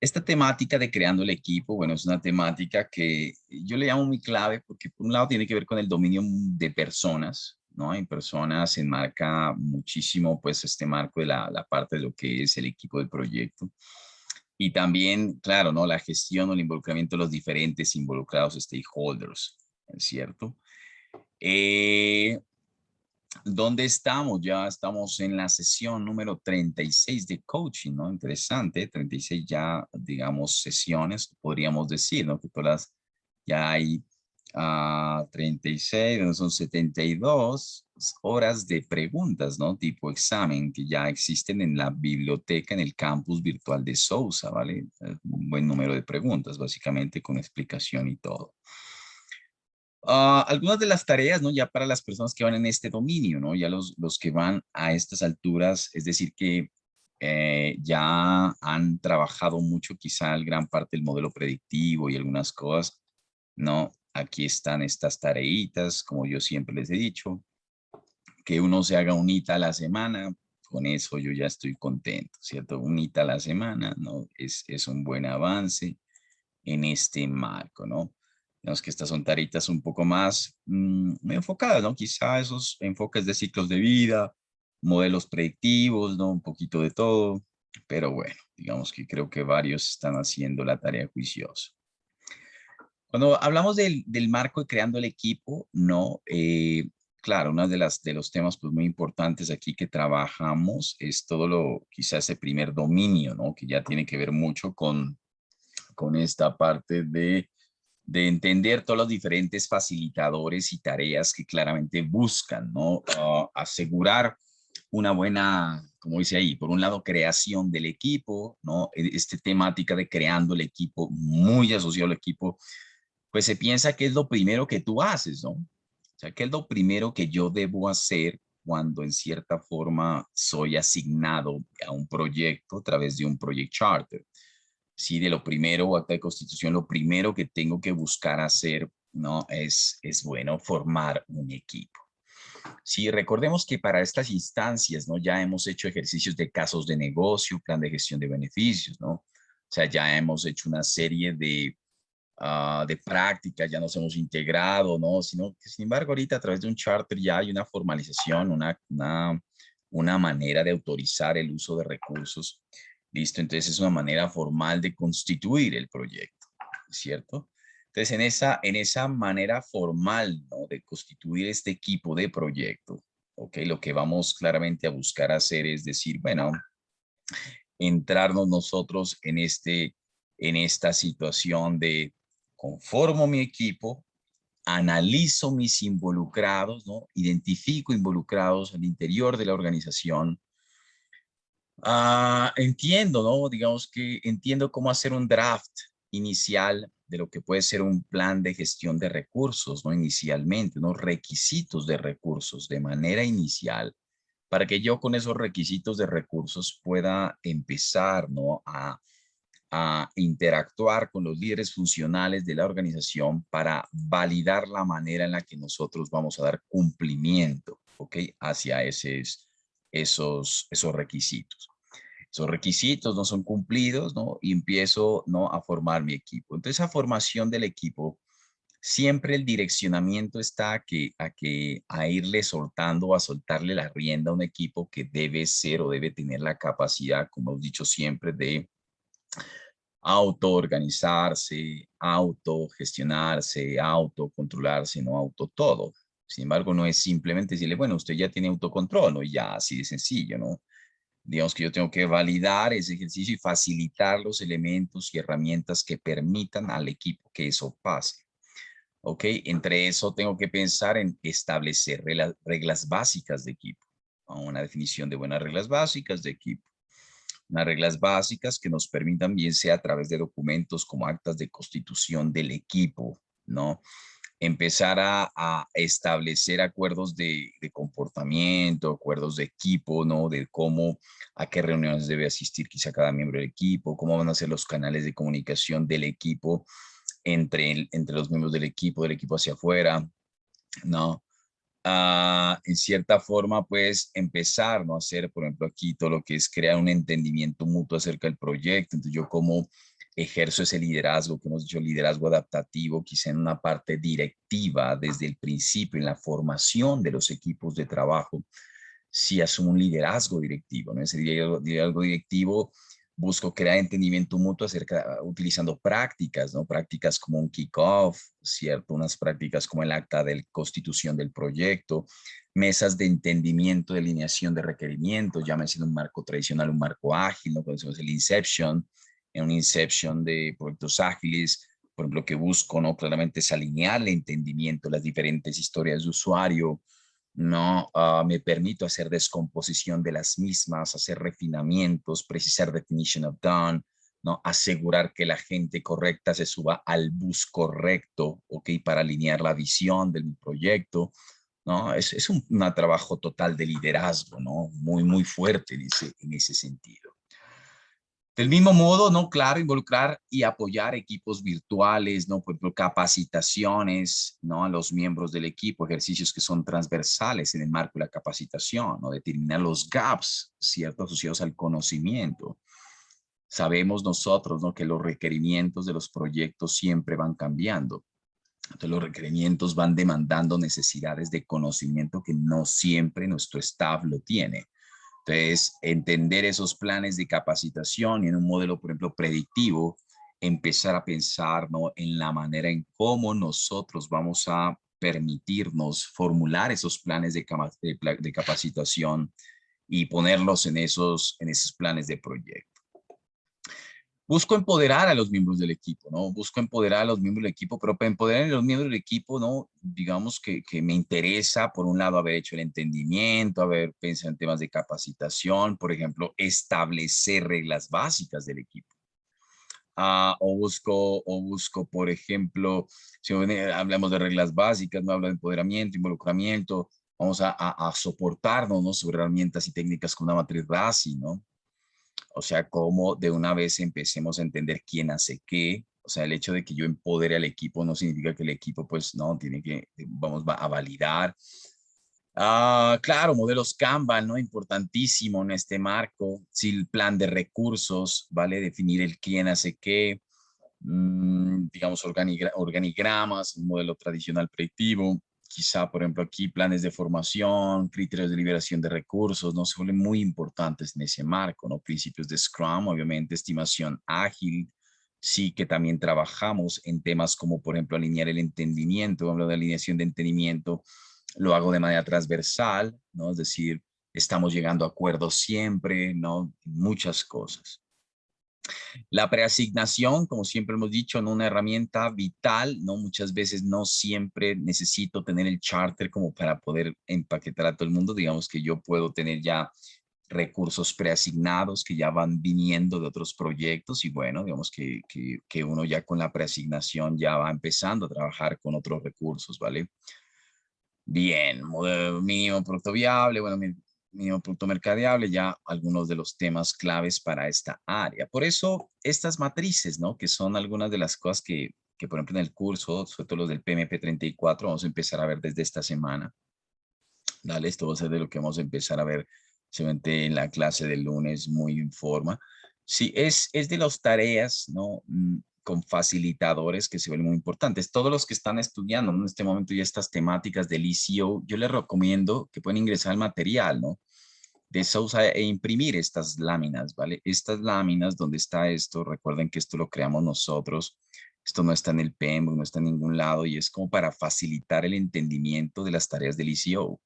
esta temática de creando el equipo, bueno, es una temática que yo le llamo muy clave porque por un lado tiene que ver con el dominio de personas, ¿no? En personas se enmarca muchísimo pues este marco de la parte de lo que es el equipo del proyecto. Y también, claro, ¿no? La gestión o el involucramiento de los diferentes involucrados stakeholders, ¿es cierto? Eh, ¿Dónde estamos? Ya estamos en la sesión número 36 de coaching, ¿no? Interesante, 36 ya, digamos, sesiones, podríamos decir, ¿no? Que todas ya hay 36, ¿no? Son 72 horas de preguntas, ¿no? Tipo examen que ya existen en la biblioteca, en el campus virtual de Sousa, ¿vale? Un buen número de preguntas, básicamente con explicación y todo. Algunas de las tareas, ¿no? Ya para las personas que van en este dominio, ¿no? Ya los que van a estas alturas, es decir, que ya han trabajado mucho quizá el gran parte del modelo predictivo y algunas cosas, ¿no? Aquí están estas tareitas, como yo siempre les he dicho, que uno se haga un hito a la semana, con eso yo ya estoy contento, ¿cierto? Un hito a la semana, ¿no? Es un buen avance en este marco, ¿no? Digamos que estas son tareas un poco más enfocadas, ¿no? Quizá esos enfoques de ciclos de vida, modelos predictivos, ¿no? Un poquito de todo, pero bueno, digamos que creo que varios están haciendo la tarea juiciosa. Cuando hablamos del marco de creando el equipo, ¿no? Claro, uno de los temas pues, muy importantes aquí que trabajamos es todo quizá ese primer dominio, ¿no? Que ya tiene que ver mucho con esta parte de entender todos los diferentes facilitadores y tareas que claramente buscan, ¿no? Asegurar una buena, como dice ahí, por un lado, creación del equipo, ¿no? Este temática de creando el equipo, muy asociado al equipo, pues se piensa que es lo primero que tú haces, ¿no? O sea, que es lo primero que yo debo hacer cuando en cierta forma soy asignado a un proyecto a través de un project charter. Sí, de lo primero, acta de constitución, lo primero que tengo que buscar hacer, ¿no? Es bueno formar un equipo. Sí, recordemos que para estas instancias, ¿no? Ya hemos hecho ejercicios de casos de negocio, plan de gestión de beneficios, ¿no? O sea, ya hemos hecho una serie de prácticas, ya nos hemos integrado, ¿no? Sino que, sin embargo, ahorita a través de un charter ya hay una formalización, una manera de autorizar el uso de recursos. Listo, entonces es una manera formal de constituir el proyecto, ¿cierto? Entonces, en esa manera formal, ¿no? De constituir este equipo de proyecto, ¿ok? Lo que vamos claramente a buscar hacer es decir, bueno, entrarnos nosotros en esta situación de conformo mi equipo, analizo mis involucrados, ¿no? Identifico involucrados al interior de la organización. Entiendo, ¿no? Digamos que entiendo cómo hacer un draft inicial de lo que puede ser un plan de gestión de recursos, ¿no? Inicialmente, unos requisitos de recursos de manera inicial para que yo con esos requisitos de recursos pueda empezar, ¿no? A interactuar con los líderes funcionales de la organización para validar la manera en la que nosotros vamos a dar cumplimiento, ¿ok? Hacia esos requisitos. Esos requisitos no son cumplidos, ¿no? Y empiezo, ¿no? A formar mi equipo. Entonces, esa formación del equipo, siempre el direccionamiento está a irle soltando, a soltarle la rienda a un equipo que debe ser o debe tener la capacidad, como hemos dicho siempre, de autoorganizarse, autogestionarse, autocontrolarse, no auto todo. Sin embargo, no es simplemente decirle, bueno, usted ya tiene autocontrol, ¿no? Y ya así de sencillo, ¿no? Digamos que yo tengo que validar ese ejercicio y facilitar los elementos y herramientas que permitan al equipo que eso pase. ¿Ok? Entre eso tengo que pensar en establecer reglas básicas de equipo. Una definición de buenas reglas básicas de equipo. Unas reglas básicas que nos permitan, bien sea a través de documentos como actas de constitución del equipo, ¿no? Empezar a establecer acuerdos de comportamiento, acuerdos de equipo, ¿no? De cómo, a qué reuniones debe asistir quizá cada miembro del equipo, cómo van a ser los canales de comunicación del equipo entre los miembros del equipo hacia afuera, ¿no? En cierta forma, pues empezar, ¿no? A hacer, por ejemplo, aquí todo lo que es crear un entendimiento mutuo acerca del proyecto. Entonces, yo cómo ejerzo ese liderazgo que hemos dicho, liderazgo adaptativo, quizá en una parte directiva desde el principio, en la formación de los equipos de trabajo, si asumo un liderazgo directivo, ¿no? Ese liderazgo directivo busco crear entendimiento mutuo utilizando prácticas, ¿no? Prácticas como un kick-off, ¿cierto? Unas prácticas como el acta de constitución del proyecto, mesas de entendimiento, de alineación de requerimientos, llámese en un marco tradicional, un marco ágil, ¿no? Conocemos el Inception, en un Inception de proyectos ágiles, por ejemplo, que busco, ¿no? Claramente es alinear el entendimiento, las diferentes historias de usuario, ¿no? Me permito hacer descomposición de las mismas, hacer refinamientos, precisar definition of done, ¿no? Asegurar que la gente correcta se suba al bus correcto, ¿ok? Para alinear la visión del proyecto, ¿no? Es un trabajo total de liderazgo, ¿no? Muy, muy fuerte en ese sentido. Del mismo modo, ¿no? Claro, involucrar y apoyar equipos virtuales, ¿no? Por ejemplo, capacitaciones, ¿no? A los miembros del equipo, ejercicios que son transversales en el marco de la capacitación, ¿no? Determinar los gaps, ¿cierto? Asociados al conocimiento. Sabemos nosotros, ¿no? Que los requerimientos de los proyectos siempre van cambiando. Entonces, los requerimientos van demandando necesidades de conocimiento que no siempre nuestro staff lo tiene. Entonces, entender esos planes de capacitación y en un modelo, por ejemplo, predictivo, empezar a pensar, ¿no? En la manera en cómo nosotros vamos a permitirnos formular esos planes de capacitación y ponerlos en esos planes de proyecto. Busco empoderar a los miembros del equipo, ¿no? Busco empoderar a los miembros del equipo, pero para empoderar a los miembros del equipo, ¿no? Digamos que me interesa, por un lado, haber hecho el entendimiento, haber pensado en temas de capacitación, por ejemplo, establecer reglas básicas del equipo. O busco, por ejemplo, si hablamos de reglas básicas, no hablo de empoderamiento, involucramiento, vamos a soportarnos, ¿no? Sobre herramientas y técnicas con una matriz RACI, ¿no? O sea, cómo de una vez empecemos a entender quién hace qué. O sea, el hecho de que yo empodere al equipo no significa que el equipo, pues, no, tiene que, vamos a validar. Claro, modelos Kanban, ¿no? Importantísimo en este marco. Sí, el plan de recursos, ¿vale? Definir el quién hace qué. Digamos, organigramas, un modelo tradicional predictivo. Quizá, por ejemplo, aquí planes de formación, criterios de liberación de recursos, ¿no? Se vuelven muy importantes en ese marco, ¿no? Principios de Scrum, obviamente, estimación ágil. Sí que también trabajamos en temas como, por ejemplo, alinear el entendimiento, hablo de alineación de entendimiento, lo hago de manera transversal, ¿no? Es decir, estamos llegando a acuerdos siempre, ¿no? Muchas cosas. La preasignación, como siempre hemos dicho, ¿no? Una herramienta vital, ¿no? Muchas veces no siempre necesito tener el charter como para poder empaquetar a todo el mundo. Digamos que yo puedo tener ya recursos preasignados que ya van viniendo de otros proyectos y bueno, digamos que uno ya con la preasignación ya va empezando a trabajar con otros recursos, ¿vale? Bien, modelo mínimo producto viable, bueno, mínimo producto mercadeable, ya algunos de los temas claves para esta área. Por eso, estas matrices, ¿no? Que son algunas de las cosas que por ejemplo, en el curso, sobre todo los del PMP 34, vamos a empezar a ver desde esta semana. Dale, esto va a ser de lo que vamos a empezar a ver seguramente en la clase del lunes muy en forma. Sí, es de las tareas, ¿no? Con facilitadores que se ven muy importantes. Todos los que están estudiando, ¿no? En este momento ya estas temáticas del ICO, yo les recomiendo que pueden ingresar al material, ¿no? De Sousa e imprimir estas láminas, ¿vale? Estas láminas, donde está esto, recuerden que esto lo creamos nosotros, esto no está en el PEM, no está en ningún lado y es como para facilitar el entendimiento de las tareas del ICO.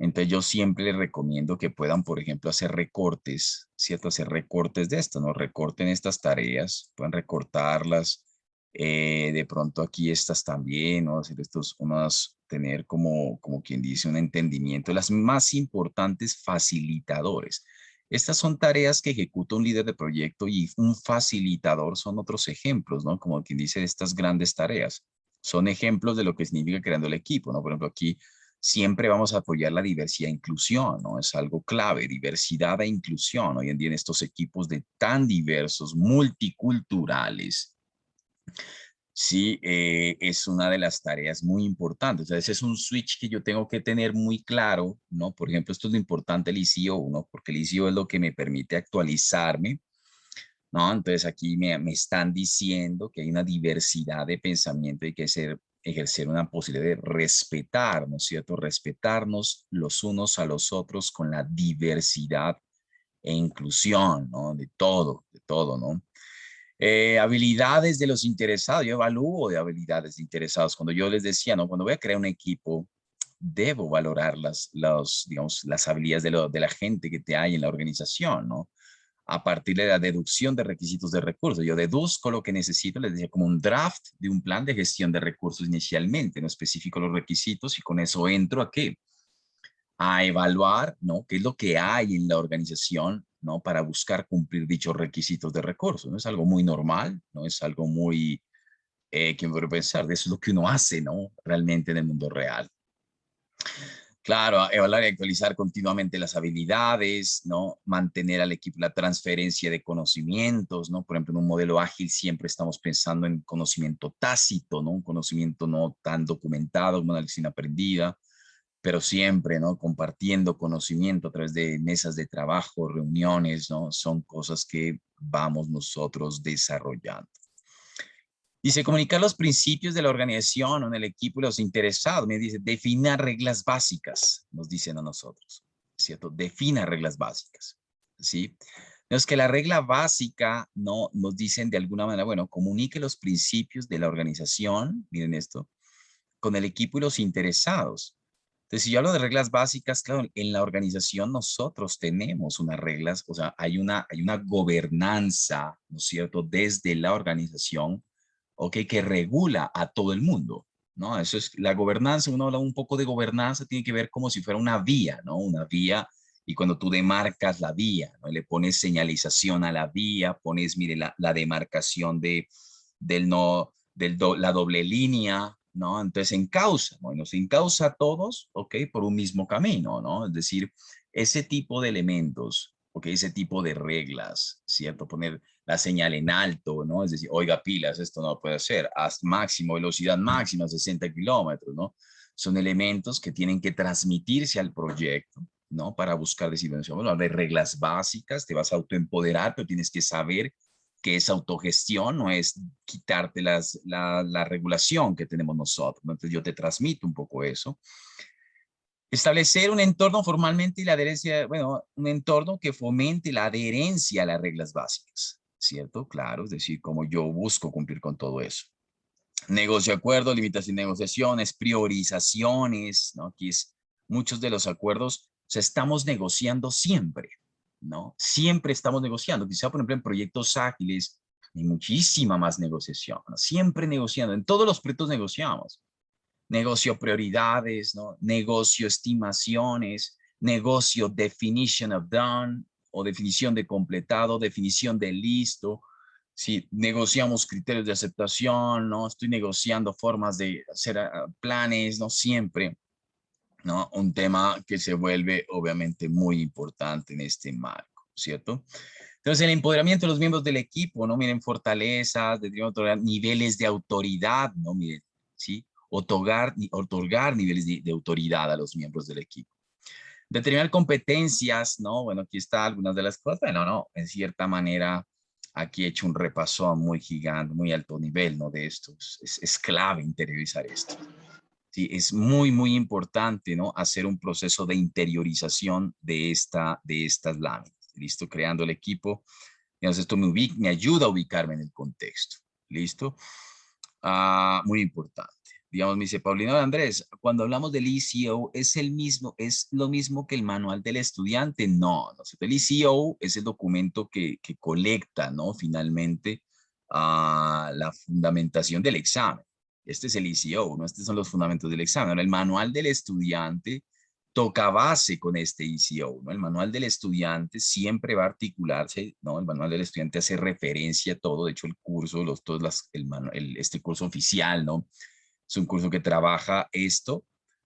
Entonces yo siempre les recomiendo que puedan, por ejemplo, hacer recortes, ¿cierto? Hacer recortes de esto, ¿no? Recorten estas tareas, pueden recortarlas. De pronto aquí estas también, ¿no? Hacer estos, unas, tener como quien dice un entendimiento. Las más importantes facilitadores. Estas son tareas que ejecuta un líder de proyecto y un facilitador son otros ejemplos, ¿no? Como quien dice, estas grandes tareas. Son ejemplos de lo que significa creando el equipo, ¿no? Por ejemplo, aquí siempre vamos a apoyar la diversidad e inclusión, ¿no? Es algo clave, diversidad e inclusión. Hoy en día en estos equipos de tan diversos, multiculturales, sí, es una de las tareas muy importantes. Entonces es un switch que yo tengo que tener muy claro, ¿no? Por ejemplo, esto es lo importante del ICO, ¿no? Porque el ICO es lo que me permite actualizarme, ¿no? Entonces aquí me están diciendo que hay una diversidad de pensamiento y que ejercer una posibilidad de respetar, ¿no es cierto? Respetarnos los unos a los otros con la diversidad e inclusión, ¿no? De todo, ¿no? Habilidades de los interesados, yo evalúo de habilidades de interesados. Cuando yo les decía, ¿no? Cuando voy a crear un equipo, debo valorar digamos, las habilidades de la gente que te hay en la organización, ¿no? A partir de la deducción de requisitos de recursos. Yo deduzco lo que necesito, les decía, como un draft de un plan de gestión de recursos inicialmente, no especifico los requisitos y con eso entro a qué, a evaluar, ¿no? ¿Qué es lo que hay en la organización, ¿no? Para buscar cumplir dichos requisitos de recursos, ¿no? Es algo muy normal, ¿no? Es algo muy, que me puede pensar, de eso es lo que uno hace, ¿no? Realmente en el mundo real. Claro, evaluar y actualizar continuamente las habilidades, ¿no? Mantener al equipo la transferencia de conocimientos, ¿no? Por ejemplo, en un modelo ágil siempre estamos pensando en conocimiento tácito, ¿no? Un conocimiento no tan documentado como una lección aprendida, pero siempre, ¿no? Compartiendo conocimiento a través de mesas de trabajo, reuniones, ¿no? Son cosas que vamos nosotros desarrollando. Dice, comunicar los principios de la organización o en el equipo y los interesados. Me dice, defina reglas básicas, nos dicen a nosotros, ¿cierto? Defina reglas básicas, ¿sí? Es que la regla básica, no, nos dicen de alguna manera, bueno, comunique los principios de la organización, miren esto, con el equipo y los interesados. Entonces, si yo hablo de reglas básicas, claro, en la organización nosotros tenemos unas reglas, o sea, hay una gobernanza, ¿no es cierto?, desde la organización, ¿ok?, que regula a todo el mundo, ¿no? Eso es la gobernanza, uno habla un poco de gobernanza, tiene que ver como si fuera una vía, ¿no? Una vía, y cuando tú demarcas la vía, ¿no? Le pones señalización a la vía, pones, mire, la demarcación del no, la doble línea, ¿no? Entonces encausa, bueno, se encausa a todos, ¿ok? Por un mismo camino, ¿no? Es decir, ese tipo de elementos, ¿ok? Ese tipo de reglas, ¿cierto? Poner la señal en alto, ¿no? Es decir, oiga, pilas, esto no puede ser, haz máximo, velocidad máxima, 60 kilómetros, ¿no? Son elementos que tienen que transmitirse al proyecto, ¿no? Para buscar decir, bueno, de reglas básicas, te vas a autoempoderar, pero tienes que saber que es autogestión, no es quitarte la regulación que tenemos nosotros. Entonces yo te transmito un poco eso. Establecer un entorno formalmente y la adherencia, bueno, un entorno que fomente la adherencia a las reglas básicas, ¿cierto? Claro, es decir, como yo busco cumplir con todo eso. Negocio, acuerdos, limitación de negociaciones, priorizaciones, ¿no? Aquí es muchos de los acuerdos, o sea, estamos negociando siempre, ¿no? Siempre estamos negociando. Quizá, por ejemplo, en proyectos ágiles hay muchísima más negociación, ¿no? Siempre negociando. En todos los proyectos negociamos. Negocio prioridades, ¿no? Negocio estimaciones, negocio definition of done o definición de completado, definición de listo. Si negociamos criterios de aceptación, ¿no? Estoy negociando formas de hacer planes, ¿no? Siempre, ¿no? Un tema que se vuelve obviamente muy importante en este marco, ¿cierto? Entonces, el empoderamiento de los miembros del equipo, ¿no? Miren, fortalezas, niveles de autoridad, ¿no? Miren, ¿sí? Otorgar niveles de autoridad a los miembros del equipo. Determinar competencias, ¿no? Bueno, aquí está algunas de las cosas. Bueno, no, en cierta manera, aquí he hecho un repaso muy gigante, muy alto nivel, ¿no? De esto. Es clave interiorizar esto. Sí, es muy, muy importante, ¿no? Hacer un proceso de interiorización de estas láminas. ¿Listo? Creando el equipo. Entonces, esto me ayuda a ubicarme en el contexto. ¿Listo? Muy importante. Digamos, me dice Paulino Andrés, cuando hablamos del ECO, ¿es lo mismo que el manual del estudiante? No, no. El ECO es el documento que colecta, ¿no? Finalmente, la fundamentación del examen. Este es el ECO, ¿no? Estos son los fundamentos del examen. Ahora, el manual del estudiante toca base con este ECO, ¿no? El manual del estudiante siempre va a articularse, ¿no? El manual del estudiante hace referencia a todo, de hecho el curso, este curso oficial, ¿no? Es un curso que trabaja esto,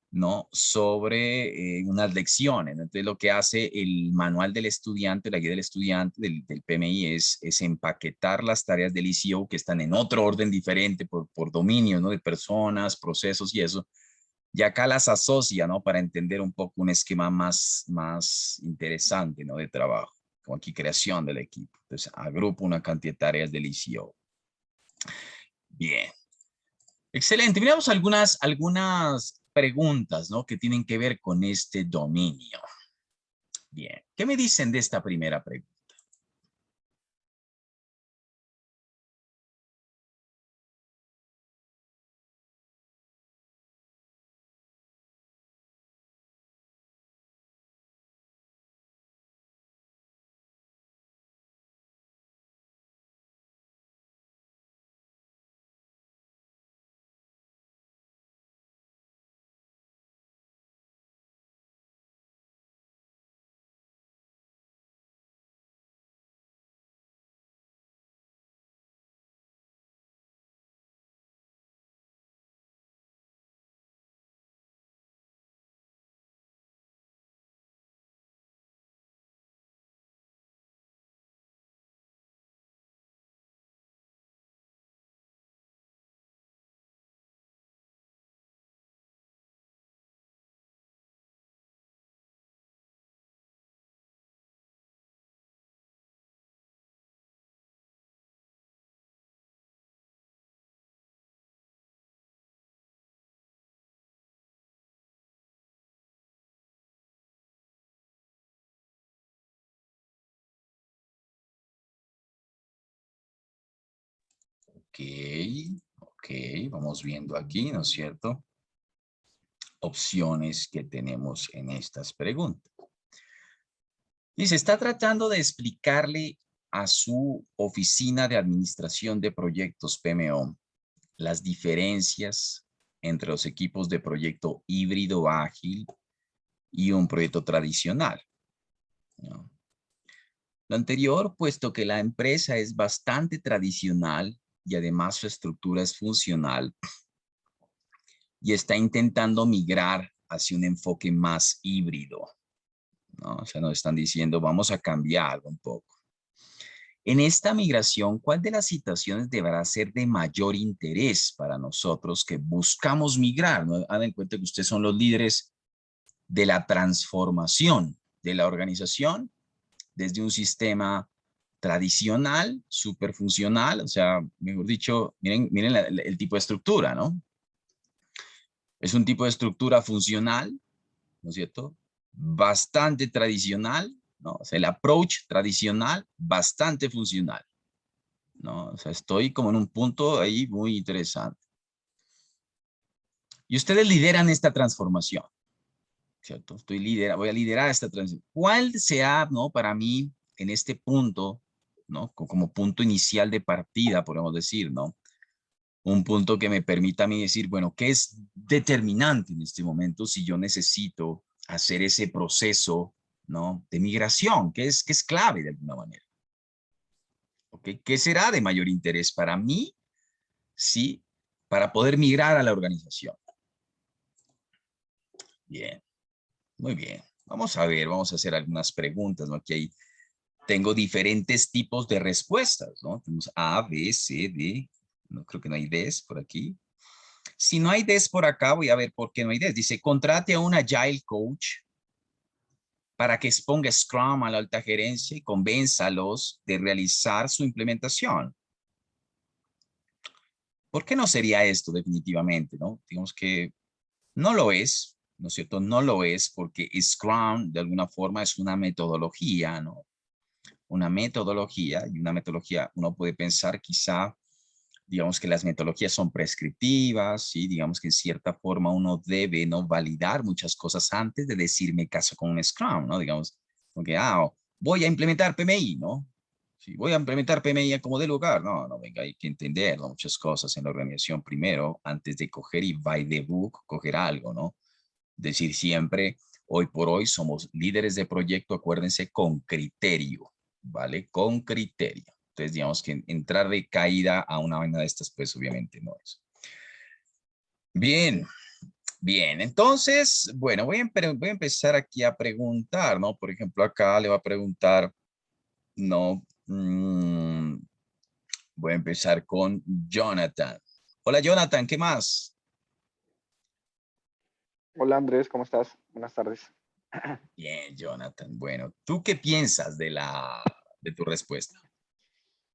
¿no? Sobre unas lecciones, ¿no? Entonces lo que hace el manual del estudiante, la guía del estudiante del PMI es empaquetar las tareas del ECO que están en otro orden diferente por dominio, ¿no? De personas, procesos y eso, y acá las asocia, ¿no? Para entender un poco un esquema más interesante, ¿no? De trabajo. como aquí creación del equipo. Entonces, agrupo una cantidad de tareas del ICO. Bien. Excelente. Miramos algunas preguntas, ¿no? Que tienen que ver con este dominio. Bien. ¿Qué me dicen de esta primera pregunta? Ok, ok, vamos viendo aquí, ¿no es cierto? Opciones que tenemos en estas preguntas. Y se está tratando de explicarle a su oficina de administración de proyectos PMO las diferencias entre los equipos de proyecto híbrido ágil y un proyecto tradicional, ¿no? Lo anterior, puesto que la empresa es bastante tradicional y además su estructura es funcional y está intentando migrar hacia un enfoque más híbrido, ¿no? O sea, nos están diciendo, vamos a cambiar un poco. En esta migración, ¿cuál de las situaciones deberá ser de mayor interés para nosotros que buscamos migrar? ¿No? Hagan en cuenta que ustedes son los líderes de la transformación de la organización desde un sistema tradicional, súper funcional, o sea, mejor dicho, miren el tipo de estructura, ¿no? Es un tipo de estructura funcional, ¿no es cierto? Bastante tradicional, ¿no? O sea, el approach tradicional, bastante funcional, ¿no? O sea, estoy como en un punto ahí muy interesante. Y ustedes lideran esta transformación, ¿cierto? Voy a liderar esta transformación. ¿Cuál sea, no, para mí, en este punto, ¿no? Como punto inicial de partida, podemos decir, ¿no? Un punto que me permita a mí decir, bueno, ¿qué es determinante en este momento si yo necesito hacer ese proceso, ¿no? De migración, que es clave de alguna manera. ¿Ok? ¿Qué será de mayor interés para mí, sí, para poder migrar a la organización? Bien, muy bien. Vamos a ver, vamos a hacer algunas preguntas, ¿no? Aquí tengo diferentes tipos de respuestas, ¿no? Tenemos A, B, C, D. No creo que no hay Ds por aquí. Si no hay Ds por acá, voy a ver por qué no hay Ds. Dice, contrate a un Agile Coach para que exponga Scrum a la alta gerencia y convénzalos de realizar su implementación. ¿Por qué no sería esto definitivamente, no? Digamos que no lo es, ¿no es cierto? No lo es porque Scrum de alguna forma es una metodología, ¿no? Una metodología y una metodología, uno puede pensar quizá, digamos que las metodologías son prescriptivas, ¿sí? Digamos que en cierta forma uno debe, ¿no? Validar muchas cosas antes de decirme caso con un Scrum, ¿no? Digamos, porque, voy a implementar PMI, ¿no? Sí, voy a implementar PMI como de lugar. No, no, venga, hay que entender, ¿no? Muchas cosas en la organización primero, antes de coger y by the book, coger algo, ¿no? Decir siempre, hoy por hoy somos líderes de proyecto, acuérdense, con criterio, ¿vale? Con criterio. Entonces, digamos que entrar de caída a una vaina de estas, pues obviamente no es. Bien, bien. Entonces, bueno, voy a empezar aquí a preguntar, ¿no? Por ejemplo, acá le va a preguntar, no, voy a empezar con Jonathan. Hola, Jonathan, ¿qué más? Hola Andrés, ¿cómo estás? Buenas tardes. Bien, Jonathan. Bueno, ¿tú qué piensas de tu respuesta?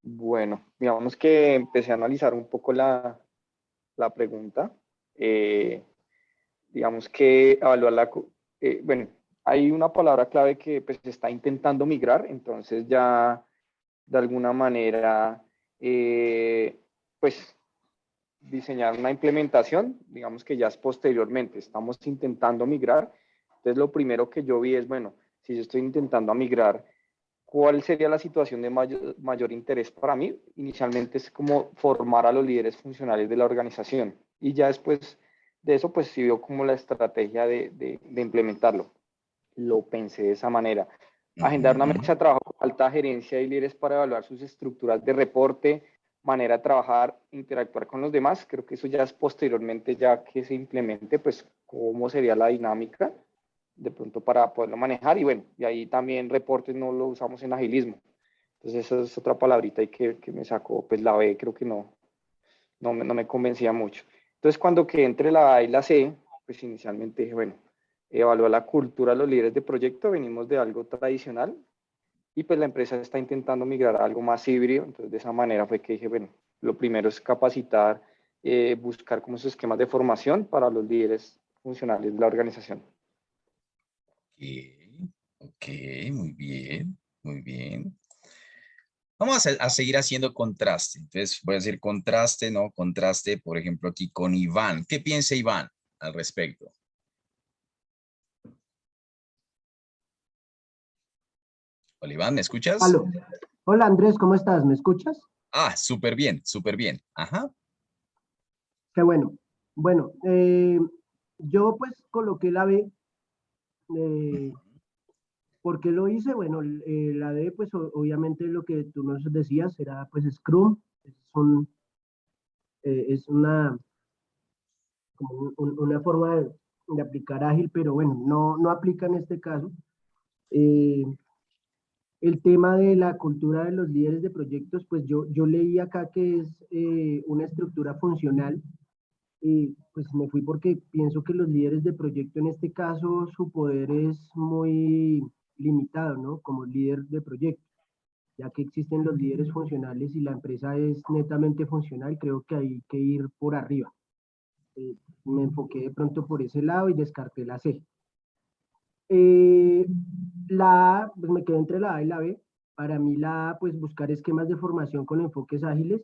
Bueno, digamos que empecé a analizar un poco la pregunta. Eh, digamos que evaluar bueno, hay una palabra clave que pues se está intentando migrar, entonces ya de alguna manera, pues diseñar una implementación, digamos que ya es posteriormente, estamos intentando migrar. Entonces lo primero que yo vi es, bueno, si yo estoy intentando migrar, ¿cuál sería la situación de mayor interés para mí? Inicialmente es como formar a los líderes funcionales de la organización y ya después de eso pues sí vio como la estrategia de implementarlo. Lo pensé de esa manera. Agendar una Ujú. mesa de trabajo con alta gerencia y líderes para evaluar sus estructuras de reporte, manera de trabajar, interactuar con los demás. Creo que eso ya es posteriormente, ya que se implemente, pues cómo sería la dinámica de pronto para poderlo manejar. Y bueno, y ahí también reportes no lo usamos en agilismo. Entonces esa es otra palabrita y que me sacó, pues la B creo que no me convencía mucho. Entonces cuando quedé entre la A y la C, pues inicialmente dije, bueno, evaluar la cultura de los líderes de proyecto, venimos de algo tradicional y pues la empresa está intentando migrar a algo más híbrido, entonces de esa manera fue que dije, bueno, lo primero es capacitar, buscar como esos esquemas de formación para los líderes funcionales de la organización. Ok, ok, muy bien, muy bien. Vamos a seguir haciendo contraste. Entonces voy a hacer contraste, ¿no? Contraste, por ejemplo, aquí con Iván. ¿Qué piensa Iván al respecto? Hola, Iván, ¿me escuchas? Aló. Hola Andrés, ¿cómo estás? ¿Me escuchas? Ah, súper bien, súper bien. Ajá. Qué bueno. Bueno, yo pues coloqué la B. eh, ¿Por qué lo hice? Bueno, la D, pues obviamente lo que tú nos decías era pues Scrum. Es una, como una forma de aplicar ágil, pero bueno, no aplica en este caso. Eh, el tema de la cultura de los líderes de proyectos, pues yo leí acá que es una estructura funcional. Y pues me fui porque pienso que los líderes de proyecto en este caso su poder es muy limitado, ¿no? Como líder de proyecto, ya que existen los líderes funcionales y la empresa es netamente funcional, creo que hay que ir por arriba. Eh, Me enfoqué de pronto por ese lado y descarté la C. Eh, la A, pues me quedé entre la A y la B. Para mí la A, pues buscar esquemas de formación con enfoques ágiles.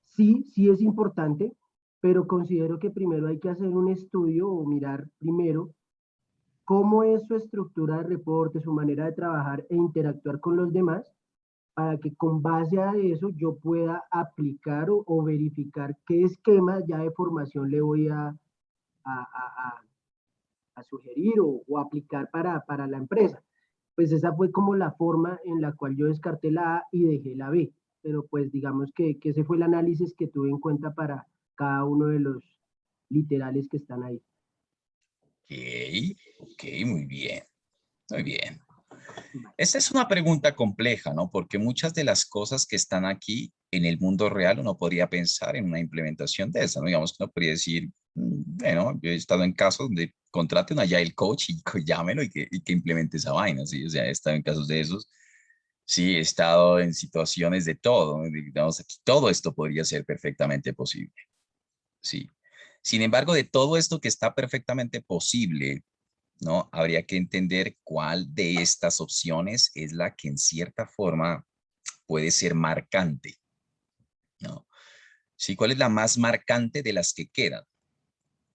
Sí, sí es importante, pero considero que primero hay que hacer un estudio o mirar primero cómo es su estructura de reporte, su manera de trabajar e interactuar con los demás, para que con base a eso yo pueda aplicar o verificar qué esquema ya de formación le voy a, a sugerir o aplicar para la empresa. Pues esa fue como la forma en la cual yo descarté la A y dejé la B. Pero pues digamos que ese fue el análisis que tuve en cuenta para cada uno de los literales que están ahí. Ok, ok, muy bien, muy bien. Vale. Esta es una pregunta compleja, ¿no? Porque muchas de las cosas que están aquí en el mundo real uno podría pensar en una implementación de esa, ¿no? Digamos que uno podría decir, bueno, yo he estado en casos donde contrate un Agile Coach y llámelo y que implemente esa vaina, ¿sí? O sea, he estado en casos de esos. Sí, he estado en situaciones de todo, ¿no? Digamos, aquí todo esto podría ser perfectamente posible, sí. Sin embargo, de todo esto que está perfectamente posible, ¿no? Habría que entender cuál de estas opciones es la que en cierta forma puede ser marcante, ¿no? Sí, ¿cuál es la más marcante de las que quedan?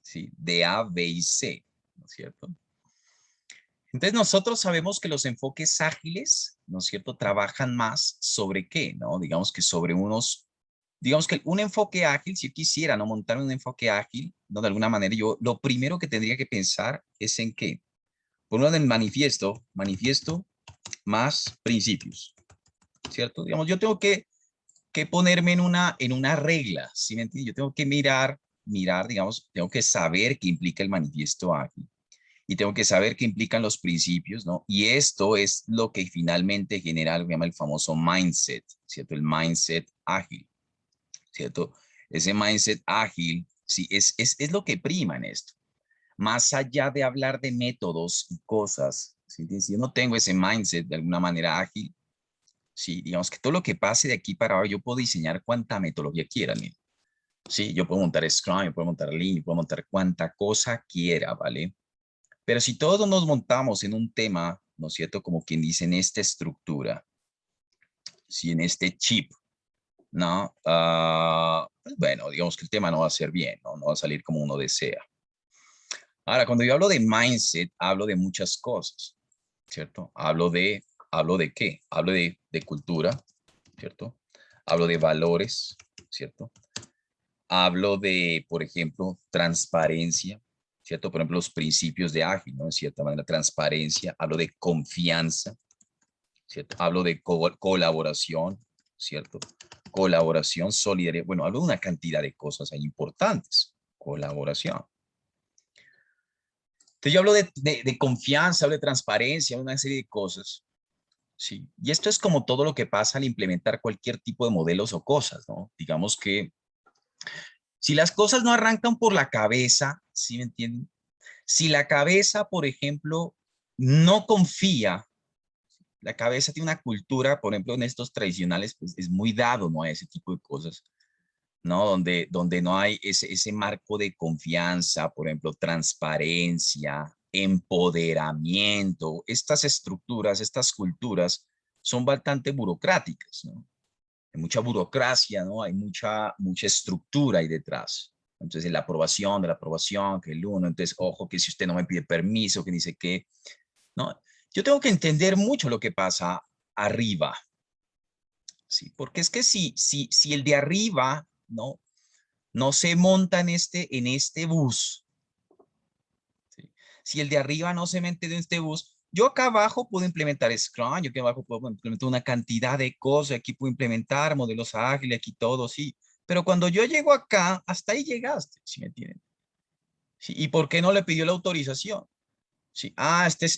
Sí, de A, B y C, ¿no es cierto? Entonces nosotros sabemos que los enfoques ágiles, ¿no es cierto?, trabajan más sobre qué, ¿no? Digamos que sobre digamos que un enfoque ágil, si yo quisiera, ¿no?, montar un enfoque ágil, ¿no? De alguna manera, yo lo primero que tendría que pensar es en qué. Por uno del manifiesto más principios, ¿cierto? Digamos, yo tengo que ponerme en una regla, ¿sí me entiendes? Yo tengo que mirar, digamos, tengo que saber qué implica el manifiesto ágil y tengo que saber qué implican los principios, ¿no? Y esto es lo que finalmente genera lo que llama el famoso mindset, ¿cierto? El mindset ágil, ¿cierto? Ese mindset ágil, sí, es lo que prima en esto. más allá de hablar de métodos y cosas, ¿sí? Si yo no tengo ese mindset de alguna manera ágil, sí, digamos que todo lo que pase de aquí para abajo, yo puedo diseñar cuánta metodología quiera, ¿no? Sí, yo puedo montar Scrum, yo puedo montar Lean, yo puedo montar cuánta cosa quiera, ¿vale? Pero si todos nos montamos en un tema, ¿no es cierto? Como quien dice, en esta estructura, si en este chip, ¿no? Pues bueno, digamos que el tema no va a ser bien, ¿no? No va a salir como uno desea. Ahora, cuando yo hablo de mindset, hablo de muchas cosas, ¿cierto? Hablo de qué? Hablo de cultura, ¿cierto? Hablo de valores, ¿cierto? Hablo de, por ejemplo, transparencia, ¿cierto? Por ejemplo, los principios de ágil, ¿no? En cierta manera, transparencia. Hablo de confianza, ¿cierto? Hablo de colaboración, ¿cierto? Colaboración, solidaridad. Bueno, hablo de una cantidad de cosas ahí importantes. Colaboración. Entonces yo hablo de confianza, hablo de transparencia, hablo de una serie de cosas. Sí. Y esto es como todo lo que pasa al implementar cualquier tipo de modelos o cosas, ¿no? Digamos que si las cosas no arrancan por la cabeza, ¿sí me entienden? Si la cabeza, por ejemplo, no confía, la cabeza tiene una cultura, por ejemplo, en estos tradicionales, pues es muy dado, ¿no? A ese tipo de cosas, ¿no? Donde no hay ese marco de confianza, por ejemplo, transparencia, empoderamiento. Estas estructuras, estas culturas son bastante burocráticas, ¿no? Hay mucha burocracia, ¿no? Hay mucha estructura ahí detrás. Entonces, la aprobación de la aprobación, que el uno, entonces, ojo, que si usted no me pide permiso, que dice que, ¿no? Yo tengo que entender mucho lo que pasa arriba, ¿sí? Porque es que si el de arriba, ¿no? No se monta en este bus, ¿sí? Si el de arriba no se mete en este bus, yo acá abajo puedo implementar Scrum, yo acá abajo puedo implementar una cantidad de cosas, aquí puedo implementar modelos ágiles, aquí todo, sí. Pero cuando yo llego acá, hasta ahí llegaste, ¿sí me entienden? ¿Sí? ¿Y por qué no le pidió la autorización? Sí.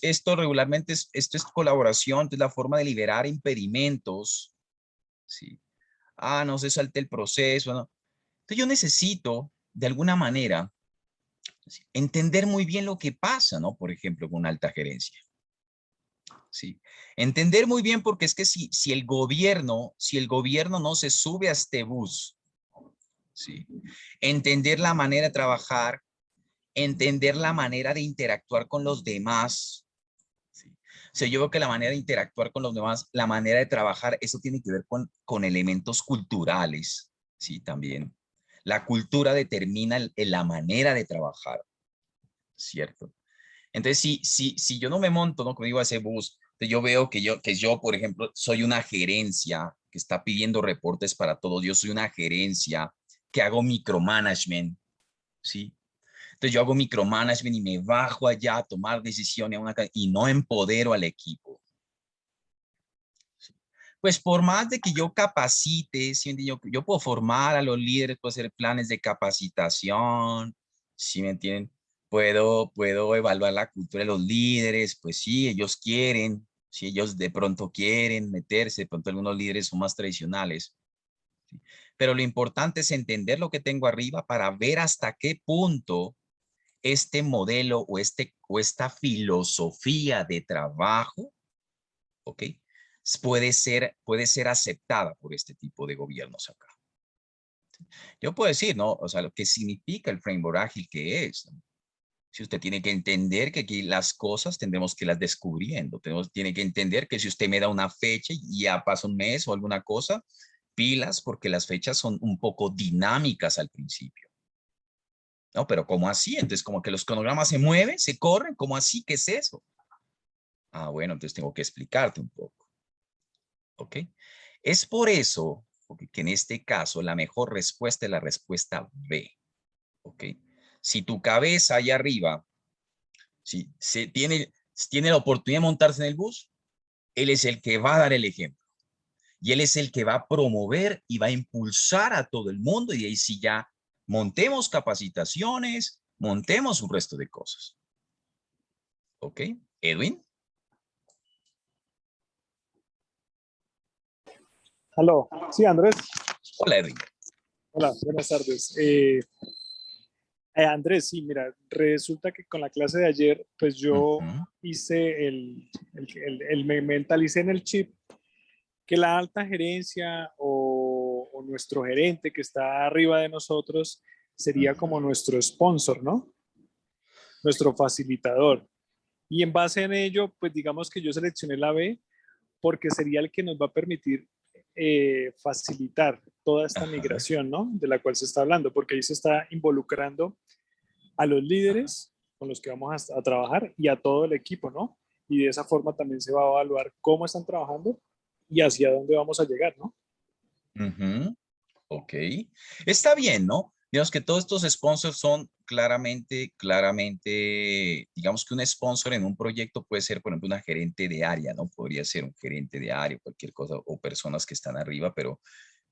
Esto regularmente esto es colaboración, es la forma de liberar impedimentos, ¿sí? No se salte el proceso, ¿no? Entonces yo necesito, de alguna manera, ¿sí? Entender muy bien lo que pasa, ¿no? Por ejemplo, con alta gerencia. Sí. Entender muy bien porque es que si el gobierno no se sube a este bus, ¿sí? Entender la manera de trabajar, entender la manera de interactuar con los demás, ¿sí? O sea, yo veo que la manera de interactuar con los demás, la manera de trabajar, eso tiene que ver con elementos culturales, ¿sí? También. La cultura determina la manera de trabajar, ¿cierto? Entonces, si yo no me monto, ¿no? Como digo, a ese bus, yo veo que yo, por ejemplo, soy una gerencia que está pidiendo reportes para todos. Yo soy una gerencia que hago micromanagement, ¿sí? Entonces yo hago micromanagement y me bajo allá a tomar decisiones y no empodero al equipo. ¿Sí? Pues por más de que yo capacite, ¿sí? yo puedo formar a los líderes, puedo hacer planes de capacitación, ¿sí me entienden? Puedo evaluar la cultura de los líderes, pues sí, ellos quieren, si ellos de pronto quieren meterse, de pronto algunos líderes son más tradicionales, ¿sí? Pero lo importante es entender lo que tengo arriba para ver hasta qué punto este modelo o esta filosofía de trabajo, ¿ok? Puede ser aceptada por este tipo de gobiernos acá. Yo puedo decir, ¿no? O sea, lo que significa el framework ágil que es, ¿no? Si usted tiene que entender que aquí las cosas tendremos que las descubriendo. Tiene que entender que si usted me da una fecha y ya pasa un mes o alguna cosa, pilas porque las fechas son un poco dinámicas al principio. No, pero ¿cómo así? Entonces como que los cronogramas se mueven, se corren, ¿cómo así? ¿Qué es eso? Bueno, entonces tengo que explicarte un poco. ¿Ok? Es por eso que en este caso la mejor respuesta es la respuesta B. ¿Ok? Si tu cabeza allá arriba, si tiene la oportunidad de montarse en el bus, él es el que va a dar el ejemplo. Y él es el que va a promover y va a impulsar a todo el mundo. Y ahí sí ya montemos capacitaciones, montemos un resto de cosas. ¿Ok? Edwin. Aló, sí, Andrés. Hola, Edwin. Hola, buenas tardes. Andrés, sí, mira, resulta que con la clase de ayer, pues yo Ujú. hice me mentalicé en el chip que la alta gerencia o nuestro gerente que está arriba de nosotros sería como nuestro sponsor, ¿no? Nuestro facilitador. Y en base en ello, pues digamos que yo seleccioné la B porque sería el que nos va a permitir facilitar toda esta Ajá. migración, ¿no? De la cual se está hablando, porque ahí se está involucrando a los líderes con los que vamos a trabajar y a todo el equipo, ¿no? Y de esa forma también se va a evaluar cómo están trabajando y hacia dónde vamos a llegar, ¿no? Ujú. Ok, está bien, ¿no? Digamos que todos estos sponsors son claramente, digamos que un sponsor en un proyecto puede ser, por ejemplo, una gerente de área, ¿no? Podría ser un gerente de área, cualquier cosa, o personas que están arriba, pero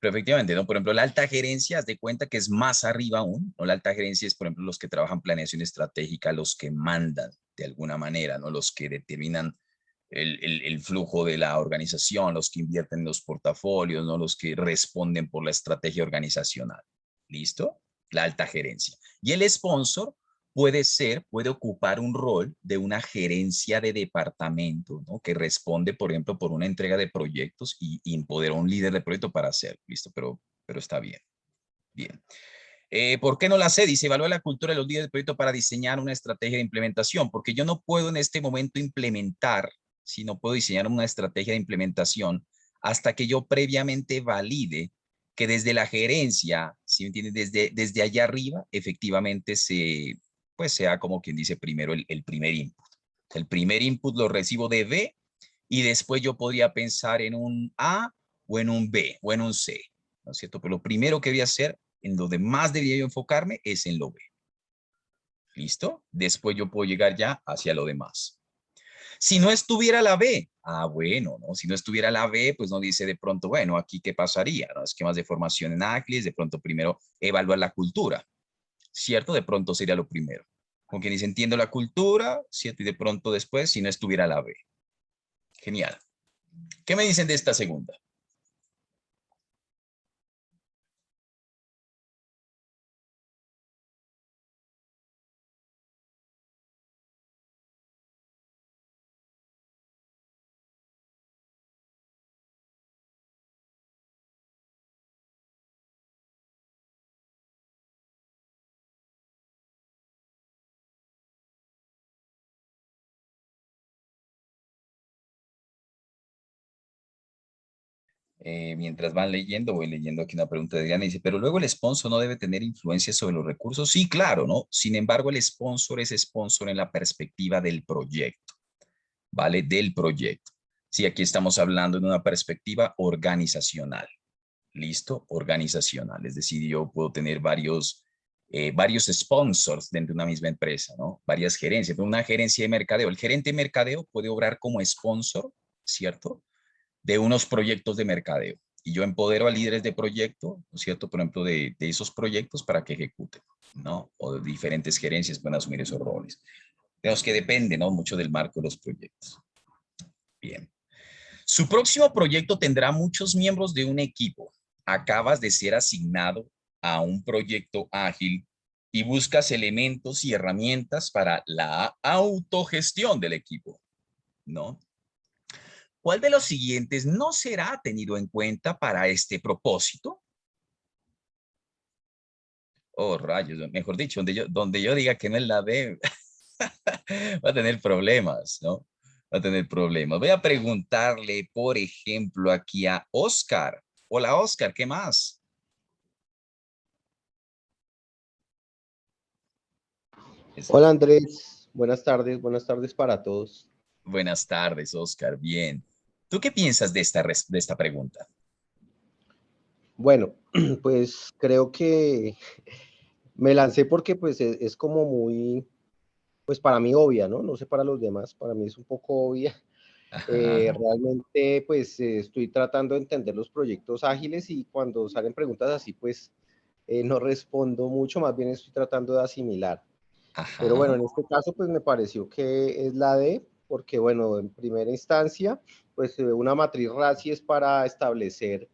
efectivamente, ¿no? Por ejemplo, la alta gerencia, haz de cuenta que es más arriba aún, ¿no? La alta gerencia es, por ejemplo, los que trabajan planeación estratégica, los que mandan de alguna manera, ¿no? Los que determinan el flujo de la organización, los que invierten en los portafolios, ¿no? Los que responden por la estrategia organizacional. ¿Listo? La alta gerencia. Y el sponsor puede ocupar un rol de una gerencia de departamento, ¿no? Que responde, por ejemplo, por una entrega de proyectos y empodera a un líder de proyecto para hacerlo. ¿Listo? Pero está bien. Bien. ¿Por qué no la sé? Dice, evalúa la cultura de los líderes de proyecto para diseñar una estrategia de implementación, porque yo no puedo en este momento implementar, si no puedo diseñar una estrategia de implementación hasta que yo previamente valide que desde la gerencia, si me entiendes, desde allá arriba, efectivamente pues sea como quien dice primero el primer input. El primer input lo recibo de B y después yo podría pensar en un A o en un B o en un C, ¿no es cierto? Pero lo primero que voy a hacer, en donde más debería yo enfocarme, es en lo B. ¿Listo? Después yo puedo llegar ya hacia lo demás. Si no estuviera la B, bueno, ¿no? Si no estuviera la B, pues no dice de pronto, bueno, aquí qué pasaría, ¿no? Esquemas de formación en Ágiles, de pronto primero evaluar la cultura, ¿cierto? De pronto sería lo primero. Con quien dice, entiendo la cultura, ¿cierto? Y de pronto después, si no estuviera la B. Genial. ¿Qué me dicen de esta segunda? Mientras van leyendo, voy leyendo aquí una pregunta de Diana. Dice, pero luego el sponsor no debe tener influencia sobre los recursos. Sí, claro, ¿no? Sin embargo, el sponsor es sponsor en la perspectiva del proyecto, ¿vale? Del proyecto. Sí, aquí estamos hablando de una perspectiva organizacional. ¿Listo? Organizacional. Es decir, yo puedo tener varios sponsors dentro de una misma empresa, ¿no? Varias gerencias. Pero una gerencia de mercadeo. El gerente de mercadeo puede obrar como sponsor, ¿cierto? De unos proyectos de mercadeo. Y yo empodero a líderes de proyecto, ¿no es cierto? Por ejemplo, de esos proyectos para que ejecuten, ¿no? O de diferentes gerencias pueden asumir esos roles. Tenemos que depende, ¿no? Mucho del marco de los proyectos. Bien. Su próximo proyecto tendrá muchos miembros de un equipo. Acabas de ser asignado a un proyecto ágil y buscas elementos y herramientas para la autogestión del equipo, ¿no? ¿Cuál de los siguientes no será tenido en cuenta para este propósito? Oh, rayos, mejor dicho, donde yo diga que no es la B, va a tener problemas, ¿no? Va a tener problemas. Voy a preguntarle, por ejemplo, aquí a Oscar. Hola, Oscar, ¿qué más? Hola Andrés, buenas tardes para todos. Buenas tardes, Oscar. Bien. ¿Tú qué piensas de esta pregunta? Bueno, pues creo que me lancé porque pues es como muy, pues para mí obvia, ¿no? No sé para los demás, para mí es un poco obvia. Ajá. Realmente pues estoy tratando de entender los proyectos ágiles y cuando salen preguntas así pues no respondo mucho, más bien estoy tratando de asimilar. Pero bueno, Ajá. en este caso pues me pareció que es la D, porque bueno, en primera instancia pues una matriz RACI es para establecer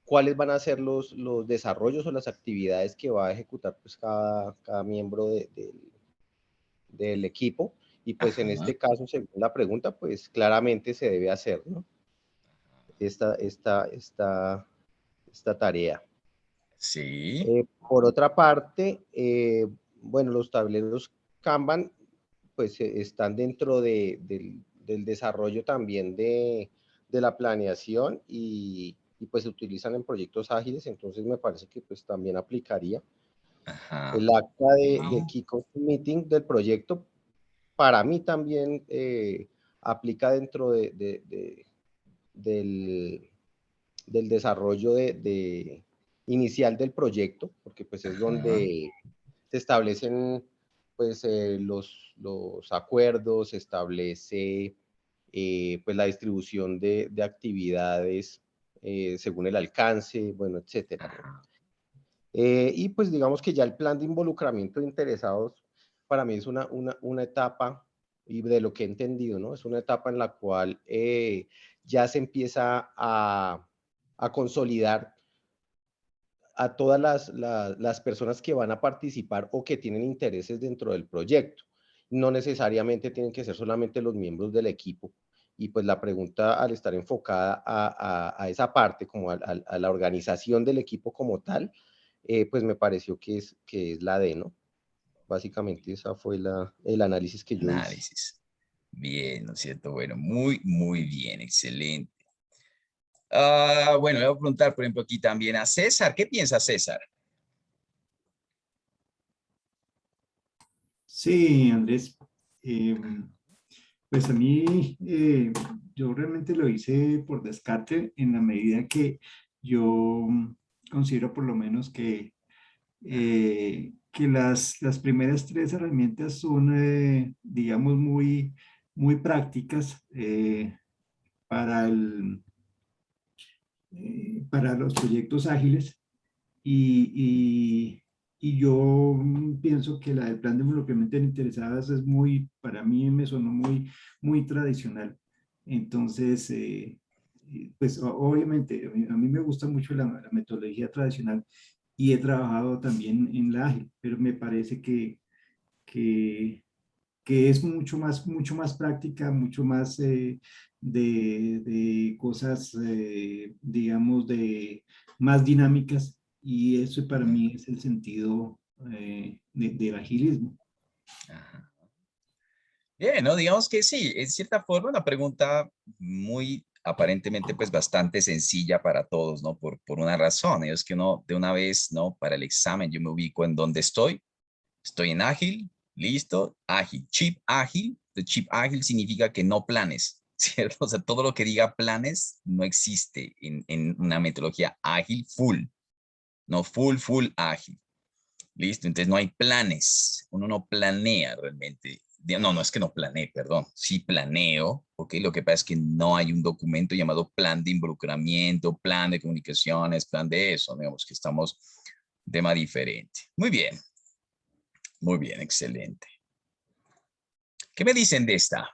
cuáles van a ser los desarrollos o las actividades que va a ejecutar pues cada miembro del equipo. Y pues en este caso, según la pregunta, pues claramente se debe hacer, ¿no? esta tarea. Sí. Por otra parte, bueno, los tableros Kanban pues están dentro del desarrollo también de la planeación y pues se utilizan en proyectos ágiles, entonces me parece que pues también aplicaría. Ajá. El acta de kickoff meeting del proyecto para mí también aplica dentro del desarrollo inicial del proyecto, porque pues es donde se establecen pues los acuerdos, se establece pues la distribución de actividades según el alcance, bueno, etcétera, ¿no? Y pues digamos que ya el plan de involucramiento de interesados para mí es una etapa, y de lo que he entendido, ¿no? Es una etapa en la cual ya se empieza a consolidar a todas las personas que van a participar o que tienen intereses dentro del proyecto. No necesariamente tienen que ser solamente los miembros del equipo. Y pues la pregunta, al estar enfocada a esa parte, como a la organización del equipo como tal, pues me pareció que es la D, ¿no? Básicamente esa fue el análisis que yo hice. Análisis. Bien, ¿no es cierto? Bueno, muy bien, excelente. Bueno, le voy a preguntar, por ejemplo, aquí también a César. ¿Qué piensa César? Sí, Andrés. Pues a mí, yo realmente lo hice por descarte en la medida que yo considero por lo menos que las primeras tres herramientas son, digamos, muy prácticas para para los proyectos ágiles y, y yo pienso que la del plan de involucramiento de interesadas es para mí me sonó muy tradicional. Entonces, pues obviamente a mí me gusta mucho la metodología tradicional y he trabajado también en la ágil, pero me parece que, que es mucho más práctica, mucho más de cosas, digamos, más dinámicas, y eso para mí es el sentido del agilismo. Ajá. Bien, ¿no? Digamos que sí, en cierta forma una pregunta muy aparentemente pues bastante sencilla para todos, ¿no? Por una razón, y es que uno de una vez, ¿no? Para el examen yo me ubico en donde estoy en ágil, listo, ágil, chip ágil, de chip ágil significa que no planes, ¿cierto? O sea, todo lo que diga planes no existe en una metodología ágil full, no full ágil. Listo, entonces no hay planes, uno no planea realmente. No es que no planee, perdón, sí planeo, ¿ok? Lo que pasa es que no hay un documento llamado plan de involucramiento, plan de comunicaciones, plan de eso, digamos que estamos tema diferente. Muy bien, excelente. ¿Qué me dicen de esta?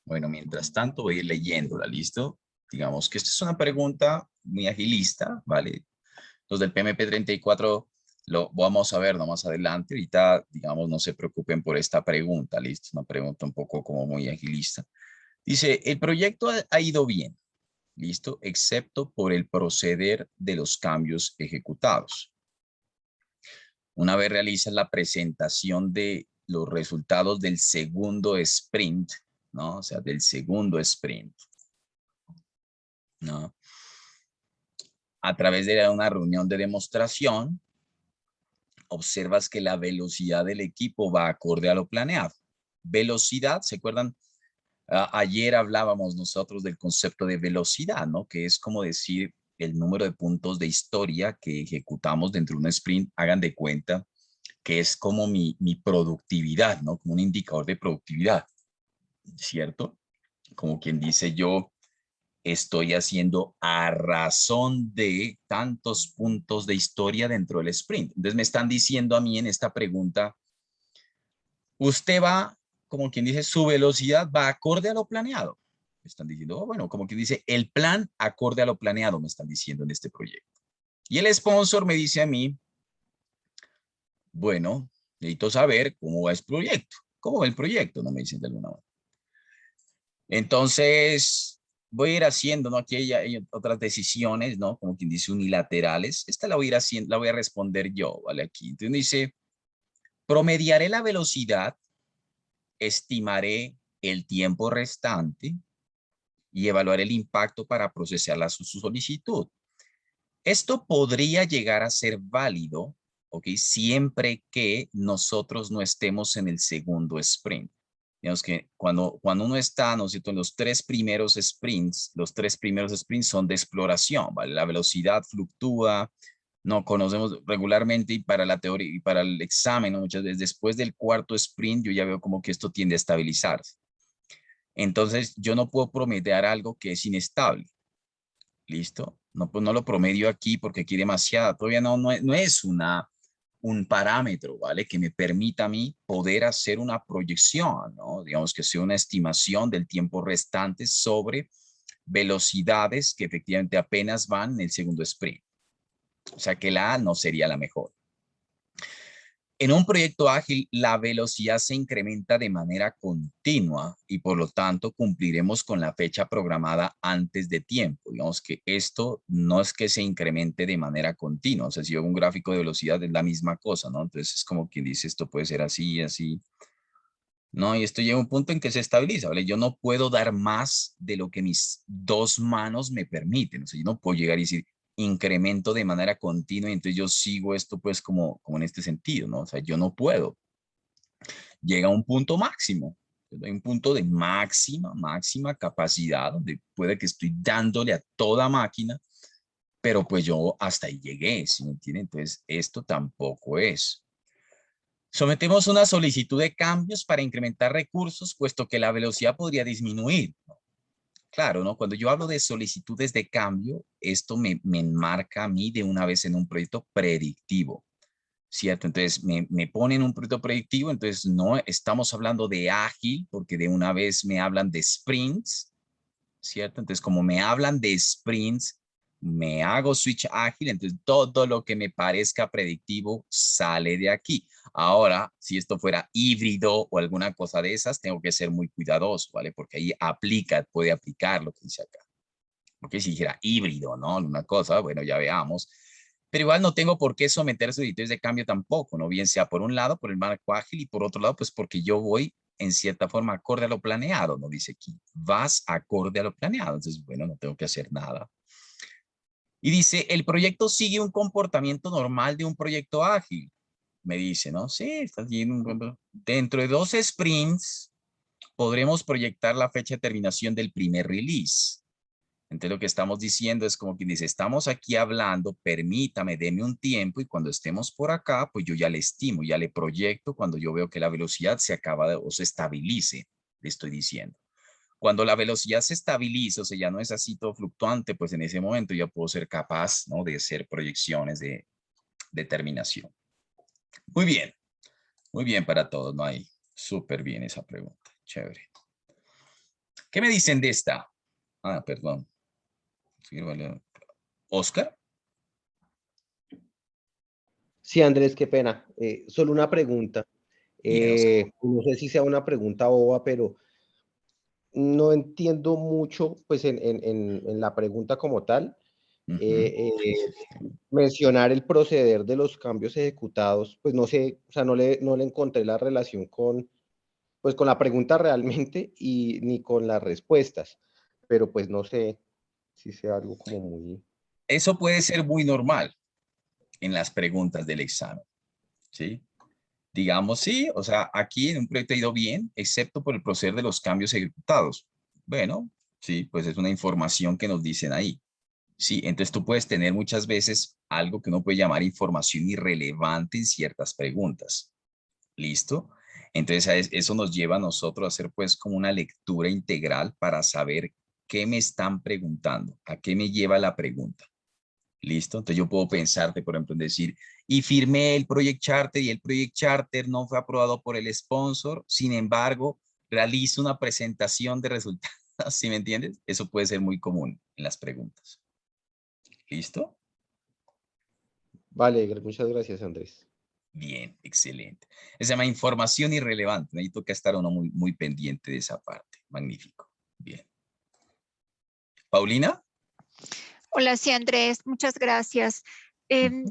Bueno, mientras tanto voy a ir leyéndola, ¿listo? Digamos que esta es una pregunta muy agilista, ¿vale? Los del PMP 34 lo vamos a ver más adelante. Ahorita, digamos, no se preocupen por esta pregunta, ¿listo? Una pregunta un poco como muy agilista. Dice, el proyecto ha ido bien, ¿listo? Excepto por el proceder de los cambios ejecutados. Una vez realizas la presentación de los resultados del segundo sprint, ¿no? O sea, del segundo sprint, ¿no? A través de una reunión de demostración, observas que la velocidad del equipo va acorde a lo planeado. Velocidad, ¿se acuerdan? Ayer hablábamos nosotros del concepto de velocidad, ¿no? Que es como decir el número de puntos de historia que ejecutamos dentro de un sprint. Hagan de cuenta que es como mi productividad, ¿no? Como un indicador de productividad, ¿cierto? Como quien dice yo, estoy haciendo a razón de tantos puntos de historia dentro del sprint. Entonces me están diciendo a mí en esta pregunta, usted va, como quien dice, su velocidad va acorde a lo planeado. Me están diciendo, oh, bueno, como quien dice, el plan acorde a lo planeado, me están diciendo en este proyecto. Y el sponsor me dice a mí, bueno, necesito saber cómo va este proyecto. ¿Cómo va el proyecto? No me dicen de alguna manera. Entonces, voy a ir haciendo, ¿no? Aquí hay otras decisiones, ¿no? Como quien dice unilaterales. Esta la voy a ir haciendo, la voy a responder yo, ¿vale? Aquí. Entonces dice, promediaré la velocidad, estimaré el tiempo restante y evaluaré el impacto para procesar su solicitud. Esto podría llegar a ser válido, ¿ok? Siempre que nosotros no estemos en el segundo sprint. Digamos que cuando uno está, ¿no es cierto?, en los tres primeros sprints son de exploración, ¿vale? La velocidad fluctúa, no conocemos regularmente y para la teoría y para el examen, ¿no? Muchas veces después del cuarto sprint yo ya veo como que esto tiende a estabilizarse. Entonces yo no puedo promediar algo que es inestable. ¿Listo? No, pues no lo promedio aquí porque aquí demasiada, todavía no es un parámetro, ¿vale? Que me permita a mí poder hacer una proyección, ¿no? Digamos que sea una estimación del tiempo restante sobre velocidades que efectivamente apenas van en el segundo sprint. O sea que la A no sería la mejor. En un proyecto ágil, la velocidad se incrementa de manera continua y por lo tanto cumpliremos con la fecha programada antes de tiempo. Digamos que esto no es que se incremente de manera continua. O sea, si yo hago un gráfico de velocidad es la misma cosa, ¿no? Entonces es como quien dice esto puede ser así, así. No, y esto llega a un punto en que se estabiliza, ¿vale? Yo no puedo dar más de lo que mis dos manos me permiten. O sea, yo no puedo llegar y decir, incremento de manera continua y entonces yo sigo esto pues como en este sentido, ¿no? O sea, yo no puedo. Llega a un punto máximo, hay un punto de máxima capacidad donde puede que estoy dándole a toda máquina, pero pues yo hasta ahí llegué, ¿sí me entienden? Entonces esto tampoco es. Sometemos una solicitud de cambios para incrementar recursos, puesto que la velocidad podría disminuir. Claro, ¿no? Cuando yo hablo de solicitudes de cambio, esto me enmarca a mí de una vez en un proyecto predictivo, ¿cierto? Entonces me ponen un proyecto predictivo, entonces no estamos hablando de ágil, porque de una vez me hablan de sprints, ¿cierto? Entonces como me hablan de sprints, me hago switch ágil, entonces todo lo que me parezca predictivo sale de aquí. Ahora, si esto fuera híbrido o alguna cosa de esas, tengo que ser muy cuidadoso, ¿vale? Porque ahí puede aplicar lo que dice acá. Porque si dijera híbrido, ¿no? Una cosa, bueno, ya veamos. Pero igual no tengo por qué someter solicitudes de cambio tampoco, ¿no? Bien sea por un lado, por el marco ágil y por otro lado, pues porque yo voy en cierta forma acorde a lo planeado, ¿no? Dice aquí, vas acorde a lo planeado. Entonces, bueno, no tengo que hacer nada. Y dice, el proyecto sigue un comportamiento normal de un proyecto ágil. Me dice, ¿no? Sí, está bien. Dentro de 2 sprints podremos proyectar la fecha de terminación del primer release. Entonces lo que estamos diciendo es como quien dice, estamos aquí hablando, permítame, deme un tiempo y cuando estemos por acá, pues yo ya le estimo, ya le proyecto cuando yo veo que la velocidad se acaba o se estabilice, le estoy diciendo. Cuando la velocidad se estabiliza, o sea, ya no es así todo fluctuante, pues en ese momento ya puedo ser capaz, ¿no? De hacer proyecciones de determinación. Muy bien para todos, ¿no? Hay súper bien esa pregunta, chévere. ¿Qué me dicen de esta? Ah, perdón. Sí, vale. ¿Oscar? Sí, Andrés, qué pena. Solo una pregunta. Bien, Oscar. No sé si sea una pregunta boba, pero no entiendo mucho, pues, en la pregunta como tal. Ujú. Mencionar el proceder de los cambios ejecutados, pues no sé, o sea, no le encontré la relación con, pues, con la pregunta realmente y ni con las respuestas, pero pues no sé si sea algo como muy... Eso puede ser muy normal en las preguntas del examen, ¿sí? Digamos, sí, o sea, aquí en un proyecto ha ido bien, excepto por el proceder de los cambios ejecutados. Bueno, sí, pues es una información que nos dicen ahí. Sí, entonces tú puedes tener muchas veces algo que uno puede llamar información irrelevante en ciertas preguntas. ¿Listo? Entonces eso nos lleva a nosotros a hacer pues como una lectura integral para saber qué me están preguntando, a qué me lleva la pregunta. ¿Listo? Entonces yo puedo pensarte, por ejemplo, en decir, y firmé el Project Charter y el Project Charter no fue aprobado por el sponsor, sin embargo, realizo una presentación de resultados, ¿sí me entiendes? Eso puede ser muy común en las preguntas. ¿Listo? Vale, muchas gracias, Andrés. Bien, excelente. Se llama información irrelevante. Necesito que estar uno muy, muy pendiente de esa parte. Magnífico. Bien. Paulina. Hola, sí, Andrés, muchas gracias.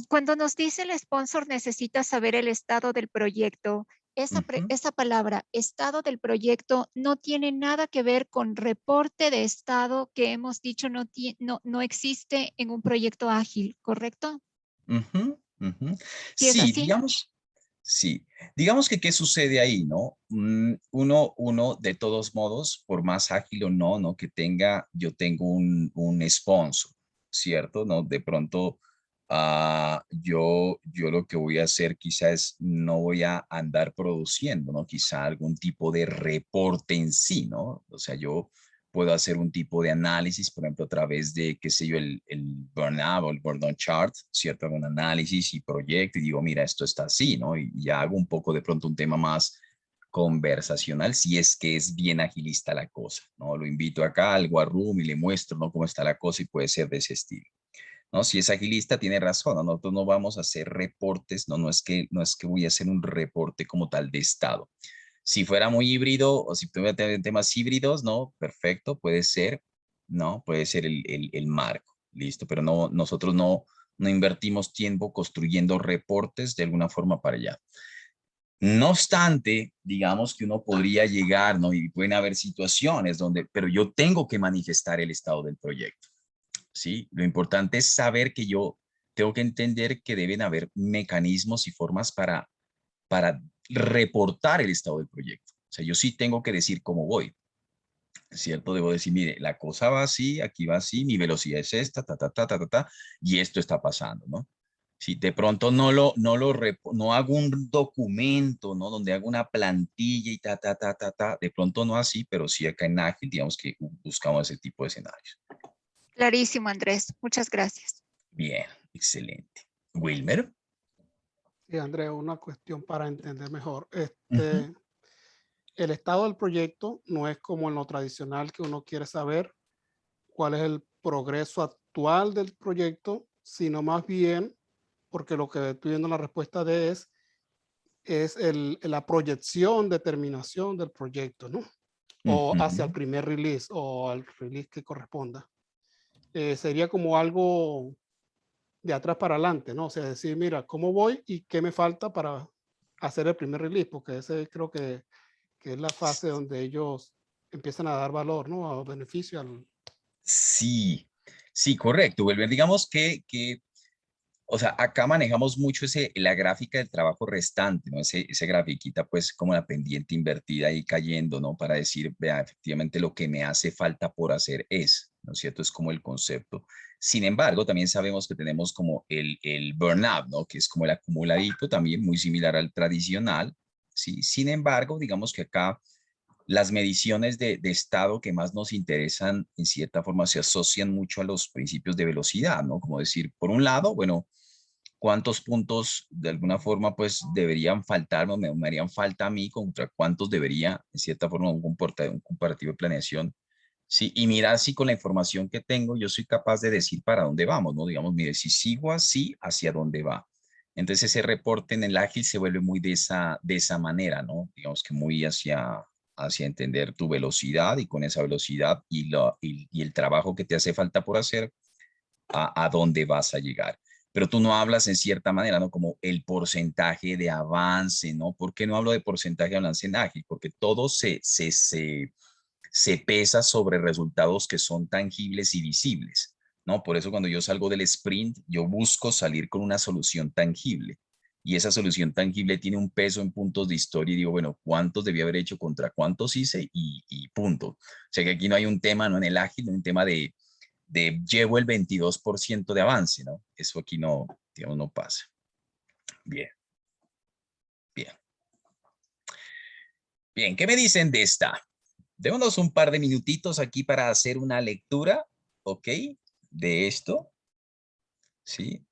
Cuando nos dice el sponsor necesita saber el estado del proyecto, esa palabra, estado del proyecto, no tiene nada que ver con reporte de estado que hemos dicho no existe en un proyecto ágil, ¿correcto? ¿Sí es Sí, así? sí. Digamos que qué sucede ahí, ¿no? Uno, de todos modos, por más ágil o no, ¿no? Que tenga, yo tengo un sponsor, ¿cierto? ¿No? De pronto, yo lo que voy a hacer quizá es, no voy a andar produciendo, ¿no? Quizá algún tipo de reporte en sí, ¿no? O sea, yo puedo hacer un tipo de análisis, por ejemplo, a través de, qué sé yo, el burnout o el burnout chart, ¿cierto? Hago un análisis y proyecto y digo, mira, esto está así, ¿no? Y ya hago un poco de pronto un tema más conversacional, si es que es bien agilista la cosa, ¿no? Lo invito acá al War Room y le muestro, ¿no? Cómo está la cosa y puede ser de ese estilo. ¿No? Si es agilista, tiene razón, ¿no? Nosotros no vamos a hacer reportes, no es que voy a hacer un reporte como tal de estado. Si fuera muy híbrido o si tuviera temas híbridos, ¿no? Perfecto, puede ser, ¿no? Puede ser el marco, listo, pero no, nosotros no invertimos tiempo construyendo reportes de alguna forma para allá. No obstante, digamos que uno podría llegar, ¿no? Y pueden haber situaciones donde, pero yo tengo que manifestar el estado del proyecto. ¿Sí? Lo importante es saber que yo tengo que entender que deben haber mecanismos y formas para reportar el estado del proyecto. O sea, yo sí tengo que decir cómo voy, ¿cierto? Debo decir, mire, la cosa va así, aquí va así, mi velocidad es esta, y esto está pasando, ¿no? Si de pronto no hago un documento, ¿no? Donde hago una plantilla y de pronto no así, pero sí acá en Ágil, digamos que buscamos ese tipo de escenarios. Clarísimo, Andrés. Muchas gracias. Bien, excelente. Wilmer. Sí, Andrés, una cuestión para entender mejor. Ujú. El estado del proyecto no es como en lo tradicional que uno quiere saber cuál es el progreso actual del proyecto, sino más bien, porque lo que estoy viendo en la respuesta de es la proyección de terminación del proyecto, ¿no? O hacia el Ujú. primer release o al release que corresponda. Sería como algo de atrás para adelante, ¿no? O sea, decir, mira, ¿cómo voy y qué me falta para hacer el primer release? Porque ese creo que es la fase donde ellos empiezan a dar valor, ¿no? A beneficio al... Sí, sí, correcto. Wilmer, digamos que, o sea, acá manejamos mucho la gráfica del trabajo restante, ¿no? Ese grafiquita, pues, como la pendiente invertida ahí cayendo, ¿no? Para decir, vea, efectivamente lo que me hace falta por hacer es, ¿no es cierto? Es como el concepto. Sin embargo, también sabemos que tenemos como el burnout, ¿no? Que es como el acumuladito, también muy similar al tradicional, ¿sí? Sin embargo, digamos que acá las mediciones de estado que más nos interesan, en cierta forma, se asocian mucho a los principios de velocidad, ¿no? Como decir, por un lado, bueno, cuántos puntos de alguna forma pues deberían faltarme, me harían falta a mí contra cuántos debería, en cierta forma, un comparativo de planeación. Sí, y mirar si con la información que tengo yo soy capaz de decir para dónde vamos, ¿no? Digamos, mire, si sigo así, ¿hacia dónde va? Entonces ese reporte en el ágil se vuelve muy de esa manera, ¿no? Digamos que muy hacia entender tu velocidad y con esa velocidad y el trabajo que te hace falta por hacer, a dónde vas a llegar. Pero tú no hablas en cierta manera, ¿no? Como el porcentaje de avance, ¿no? ¿Por qué no hablo de porcentaje de avance en ágil? Porque todo se pesa sobre resultados que son tangibles y visibles, ¿no? Por eso cuando yo salgo del sprint, yo busco salir con una solución tangible. Y esa solución tangible tiene un peso en puntos de historia y digo, bueno, ¿cuántos debí haber hecho contra cuántos hice? Y punto. O sea que aquí no hay un tema, no en el ágil, no hay un tema de llevo el 22% de avance, ¿no? Eso aquí no, digamos, no pasa. Bien. Bien. Bien, ¿qué me dicen de esta? Démonos un par de minutitos aquí para hacer una lectura, ¿ok? De esto, ¿sí?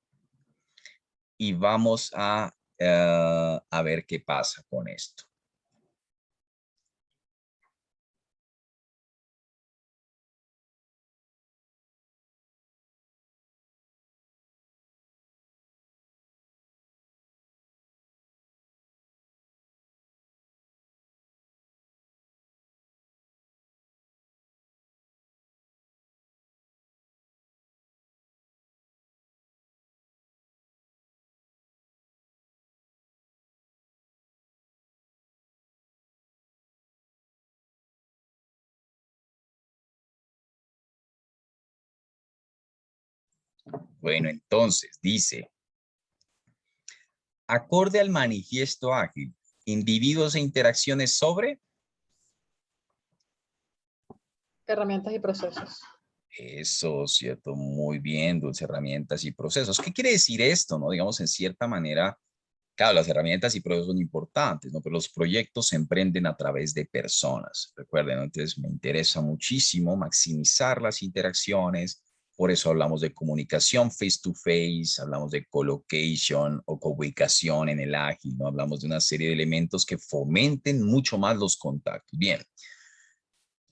Y vamos a ver qué pasa con esto. Bueno, entonces dice, acorde al manifiesto ágil, individuos e interacciones sobre herramientas y procesos. eso, ¿cierto? Muy bien, Dulce, herramientas y procesos. ¿Qué quiere decir esto, no? Digamos, en cierta manera, claro, las herramientas y procesos son importantes, ¿no? Pero los proyectos se emprenden a través de personas, recuerden, ¿no? Entonces me interesa muchísimo maximizar las interacciones, por eso hablamos de comunicación face to face, hablamos de colocation o co-ubicación en el ágil, ¿no? Hablamos de una serie de elementos que fomenten mucho más los contactos. Bien.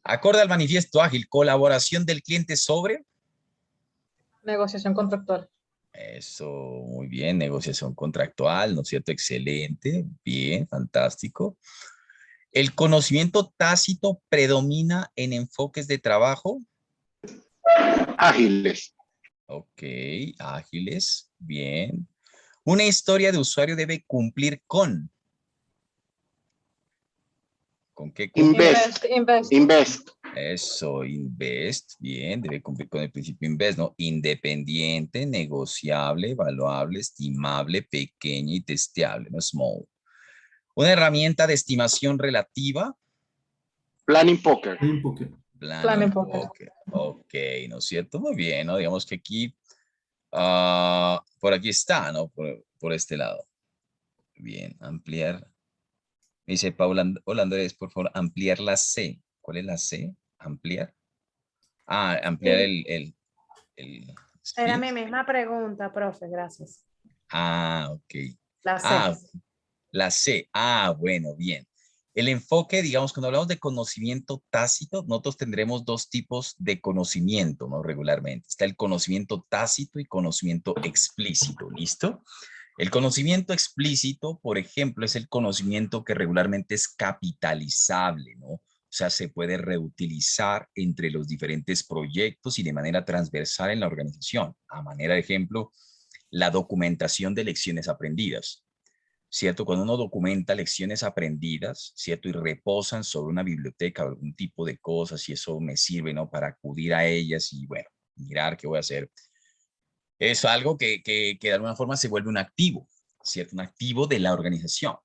Acorde al manifiesto ágil, colaboración del cliente sobre... Negociación contractual. Eso, muy bien, negociación contractual, ¿no es cierto? Excelente, bien, fantástico. El conocimiento tácito predomina en enfoques de trabajo. Ágiles. Ok, ágiles, bien. Una historia de usuario debe cumplir con... ¿Con qué? Invest. Invest. Eso, invest, bien, debe cumplir con el principio invest, ¿no? Independiente, negociable, evaluable, estimable, pequeña y testeable, ¿no? Small. Una herramienta de estimación relativa. Planning Poker. Planning Poker. Ok, ¿no es cierto? Muy bien, ¿no? Digamos que aquí, por aquí está, ¿no? Por este lado. Bien, ampliar. Dice Paula, hola Andrés, por favor, ampliar la C. ¿Cuál es la C? Ampliar. Ah, ampliar el Era speed. mi misma pregunta, profe, gracias. Ah, ok. La C. Ah, la C. Ah, bueno, bien. El enfoque, digamos, cuando hablamos de conocimiento tácito, nosotros tendremos dos tipos de conocimiento, ¿no? Regularmente. Está el conocimiento tácito y conocimiento explícito, ¿listo? El conocimiento explícito, por ejemplo, es el conocimiento que regularmente es capitalizable, ¿no? O sea, se puede reutilizar entre los diferentes proyectos y de manera transversal en la organización. A manera de ejemplo, la documentación de lecciones aprendidas, ¿cierto? Cuando uno documenta lecciones aprendidas, ¿cierto? Y reposan sobre una biblioteca o algún tipo de cosas y eso me sirve, ¿no? Para acudir a ellas y, bueno, mirar qué voy a hacer. Es algo que de alguna forma se vuelve un activo, ¿cierto? Un activo de la organización.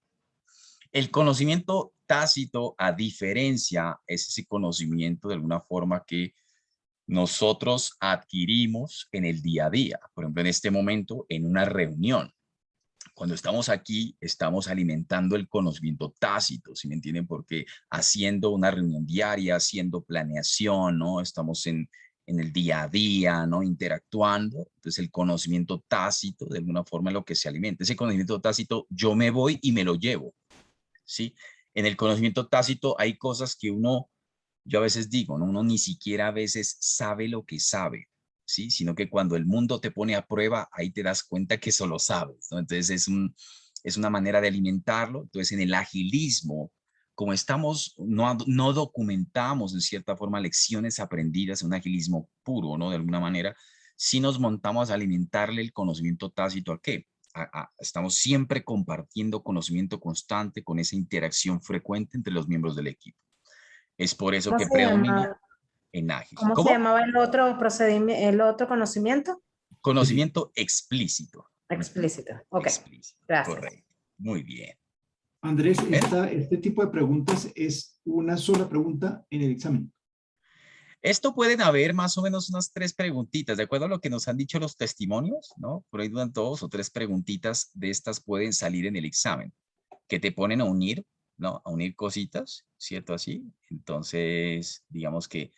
El conocimiento tácito, a diferencia, es ese conocimiento de alguna forma que nosotros adquirimos en el día a día. Por ejemplo, en este momento, en una reunión. Cuando estamos aquí, estamos alimentando el conocimiento tácito, ¿sí me entienden? Porque haciendo una reunión diaria, haciendo planeación, ¿no? Estamos en el día a día, ¿no? Interactuando. Entonces, el conocimiento tácito, de alguna forma, es lo que se alimenta. Ese conocimiento tácito, yo me voy y me lo llevo, ¿sí? En el conocimiento tácito hay cosas que yo a veces digo, ¿no? Uno ni siquiera a veces sabe lo que sabe. ¿sí? Sino que cuando el mundo te pone a prueba, ahí te das cuenta que eso lo sabes, ¿no? Entonces es una manera de alimentarlo. Entonces en el agilismo, como no documentamos en cierta forma lecciones aprendidas en un agilismo puro, ¿no? De alguna manera, sí nos montamos a alimentarle el conocimiento tácito ¿a qué? Estamos siempre compartiendo conocimiento constante con esa interacción frecuente entre los miembros del equipo. Es por eso ¿Cómo que se predomina llama? en ágil. ¿Cómo se llamaba el otro procedimiento, el otro conocimiento? Conocimiento explícito. Explícito. Ok. Explícito. Gracias. Correcto. Muy bien. Andrés, este tipo de preguntas es una sola pregunta en el examen. Esto pueden haber más o menos unas 3 preguntitas, de acuerdo a lo que nos han dicho los testimonios, ¿no? Por ahí dudan 2 o 3 preguntitas de estas pueden salir en el examen, que te ponen a unir, ¿no? A unir cositas, ¿cierto? Así. Entonces, digamos que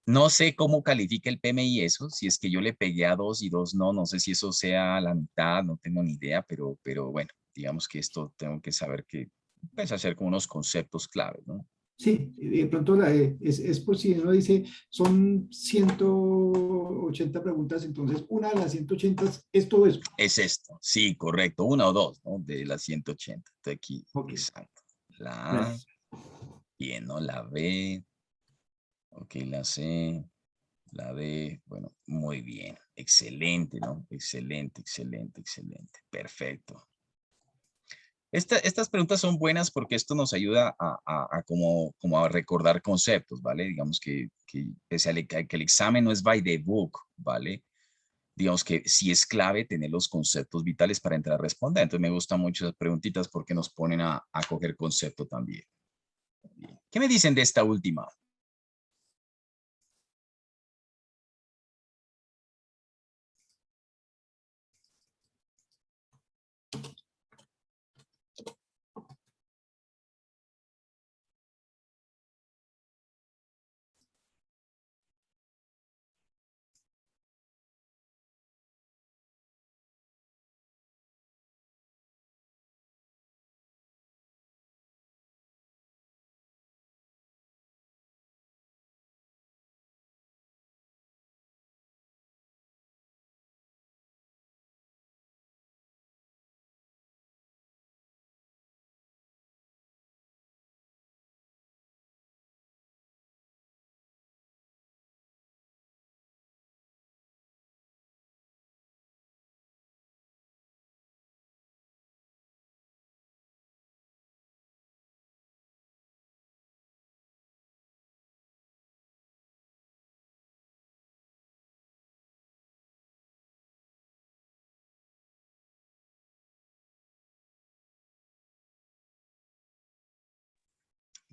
no sé cómo califica el PMI eso, si es que yo le pegué a 2 y 2 no, no sé si eso sea la mitad, no tengo ni idea, pero bueno, digamos que esto tengo que saber que, pues, hacer como unos conceptos claves, ¿no? Sí, de pronto es por si uno dice, son 180 preguntas, entonces una de las 180 es todo eso. Es esto, sí, correcto, 1 o 2, ¿no? De las 180, de aquí, Okay. exacto. La A, Gracias. bien, ¿no? La B, ok, la C, la D, bueno, muy bien, excelente, ¿no? Excelente, excelente, excelente, perfecto. Estas preguntas son buenas porque esto nos ayuda a como a recordar conceptos, ¿vale? Digamos que pese a que el examen no es by the book, ¿vale? Digamos que sí es clave tener los conceptos vitales para entrar a responder. Entonces me gustan mucho esas preguntitas porque nos ponen a coger concepto también. Bien. ¿Qué me dicen de esta última?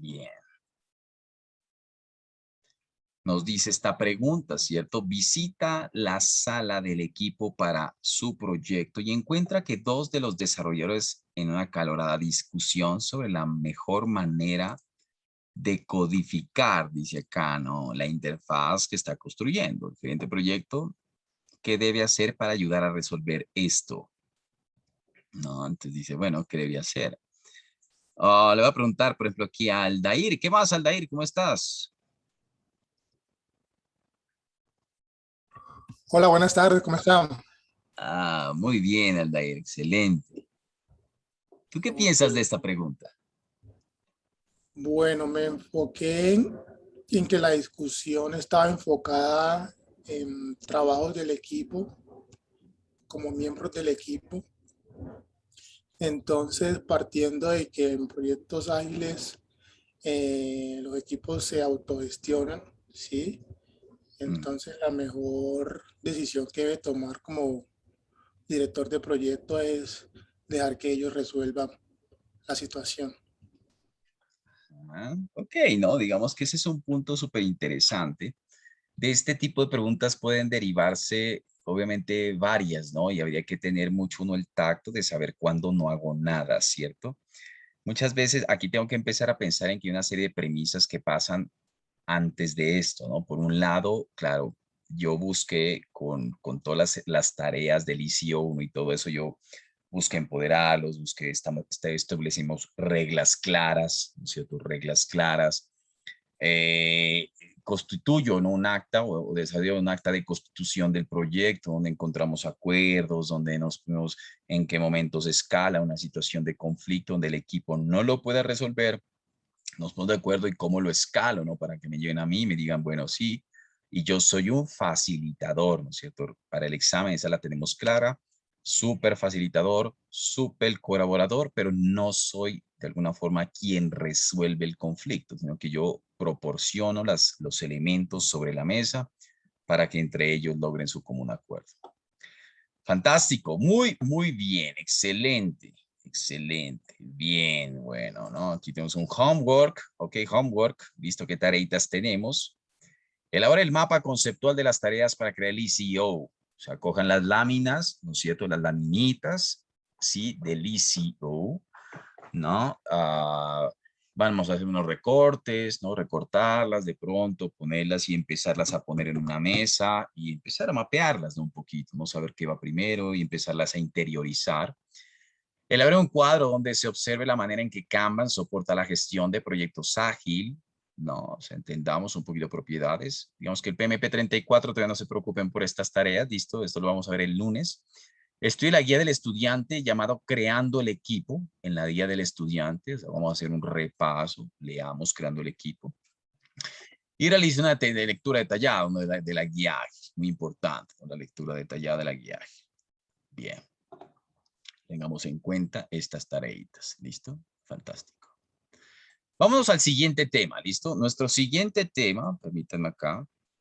Bien. Nos dice esta pregunta, ¿cierto? Visita la sala del equipo para su proyecto y encuentra que 2 de los desarrolladores en una acalorada discusión sobre la mejor manera de codificar, dice acá, ¿no? La interfaz que está construyendo. El gerente de proyecto, ¿qué debe hacer para ayudar a resolver esto? No, entonces dice, bueno, ¿qué debe hacer? Le voy a preguntar, por ejemplo, aquí a Aldair. ¿Qué más, Aldair? ¿Cómo estás? Hola, buenas tardes, ¿cómo están? Muy bien, Aldair, excelente. ¿Tú qué piensas de esta pregunta? Bueno, me enfoqué en que la discusión estaba enfocada en trabajos del equipo, como miembros del equipo. Entonces, partiendo de que en proyectos ágiles los equipos se autogestionan, ¿sí? Entonces, la mejor decisión que debe tomar como director de proyecto es dejar que ellos resuelvan la situación. Ok, no, digamos que ese es un punto súper interesante. De este tipo de preguntas pueden derivarse, obviamente, varias, ¿no? Y habría que tener mucho uno el tacto de saber cuándo no hago nada, ¿cierto? Muchas veces aquí tengo que empezar a pensar en que hay una serie de premisas que pasan antes de esto, ¿no? Por un lado, claro, yo busqué con todas las tareas del ICO1 y todo eso, yo busqué empoderarlos, establecimos reglas claras, ¿no es cierto? Reglas claras. constituyo, ¿no? Un acta o desarrollo un acta de constitución del proyecto, donde encontramos acuerdos, donde nos vemos en qué momentos escala una situación de conflicto, donde el equipo no lo puede resolver, nos ponemos de acuerdo y cómo lo escalo, ¿no? Para que me lleguen a mí y me digan, bueno, sí, y yo soy un facilitador, ¿no es cierto? Para el examen esa la tenemos clara, súper facilitador, súper colaborador, pero no soy de alguna forma quien resuelve el conflicto, sino que yo proporciono los elementos sobre la mesa para que entre ellos logren su común acuerdo. Fantástico, muy bien, excelente, excelente, bien, bueno, ¿no? Aquí tenemos un homework, ok, homework, visto qué tareitas tenemos. Elabora el mapa conceptual de las tareas para crear el ECO. O sea, cojan las láminas, ¿no es cierto? Las laminitas, ¿sí? Del ECO, ¿no? Vamos a hacer unos recortes, ¿no? Recortarlas de pronto, ponerlas y empezarlas a poner en una mesa y empezar a mapearlas, ¿no? Un poquito, ¿no? Saber qué va primero y empezarlas a interiorizar. Elabora un cuadro donde se observe la manera en que Kanban soporta la gestión de proyectos ágil, no, o sea, entendamos un poquito propiedades. Digamos que el PMP 34 todavía no se preocupen por estas tareas, listo, esto lo vamos a ver el lunes. Estudie la guía del estudiante llamado Creando el Equipo, en la guía del estudiante, o sea, vamos a hacer un repaso, leamos Creando el Equipo. Y realice una lectura detallada, ¿no? de la guía ágil, muy importante, ¿no? La lectura detallada de la guía ágil. Bien. Tengamos en cuenta estas tareitas, ¿listo? Fantástico. Vámonos al siguiente tema, ¿listo? Nuestro siguiente tema, permítanme acá,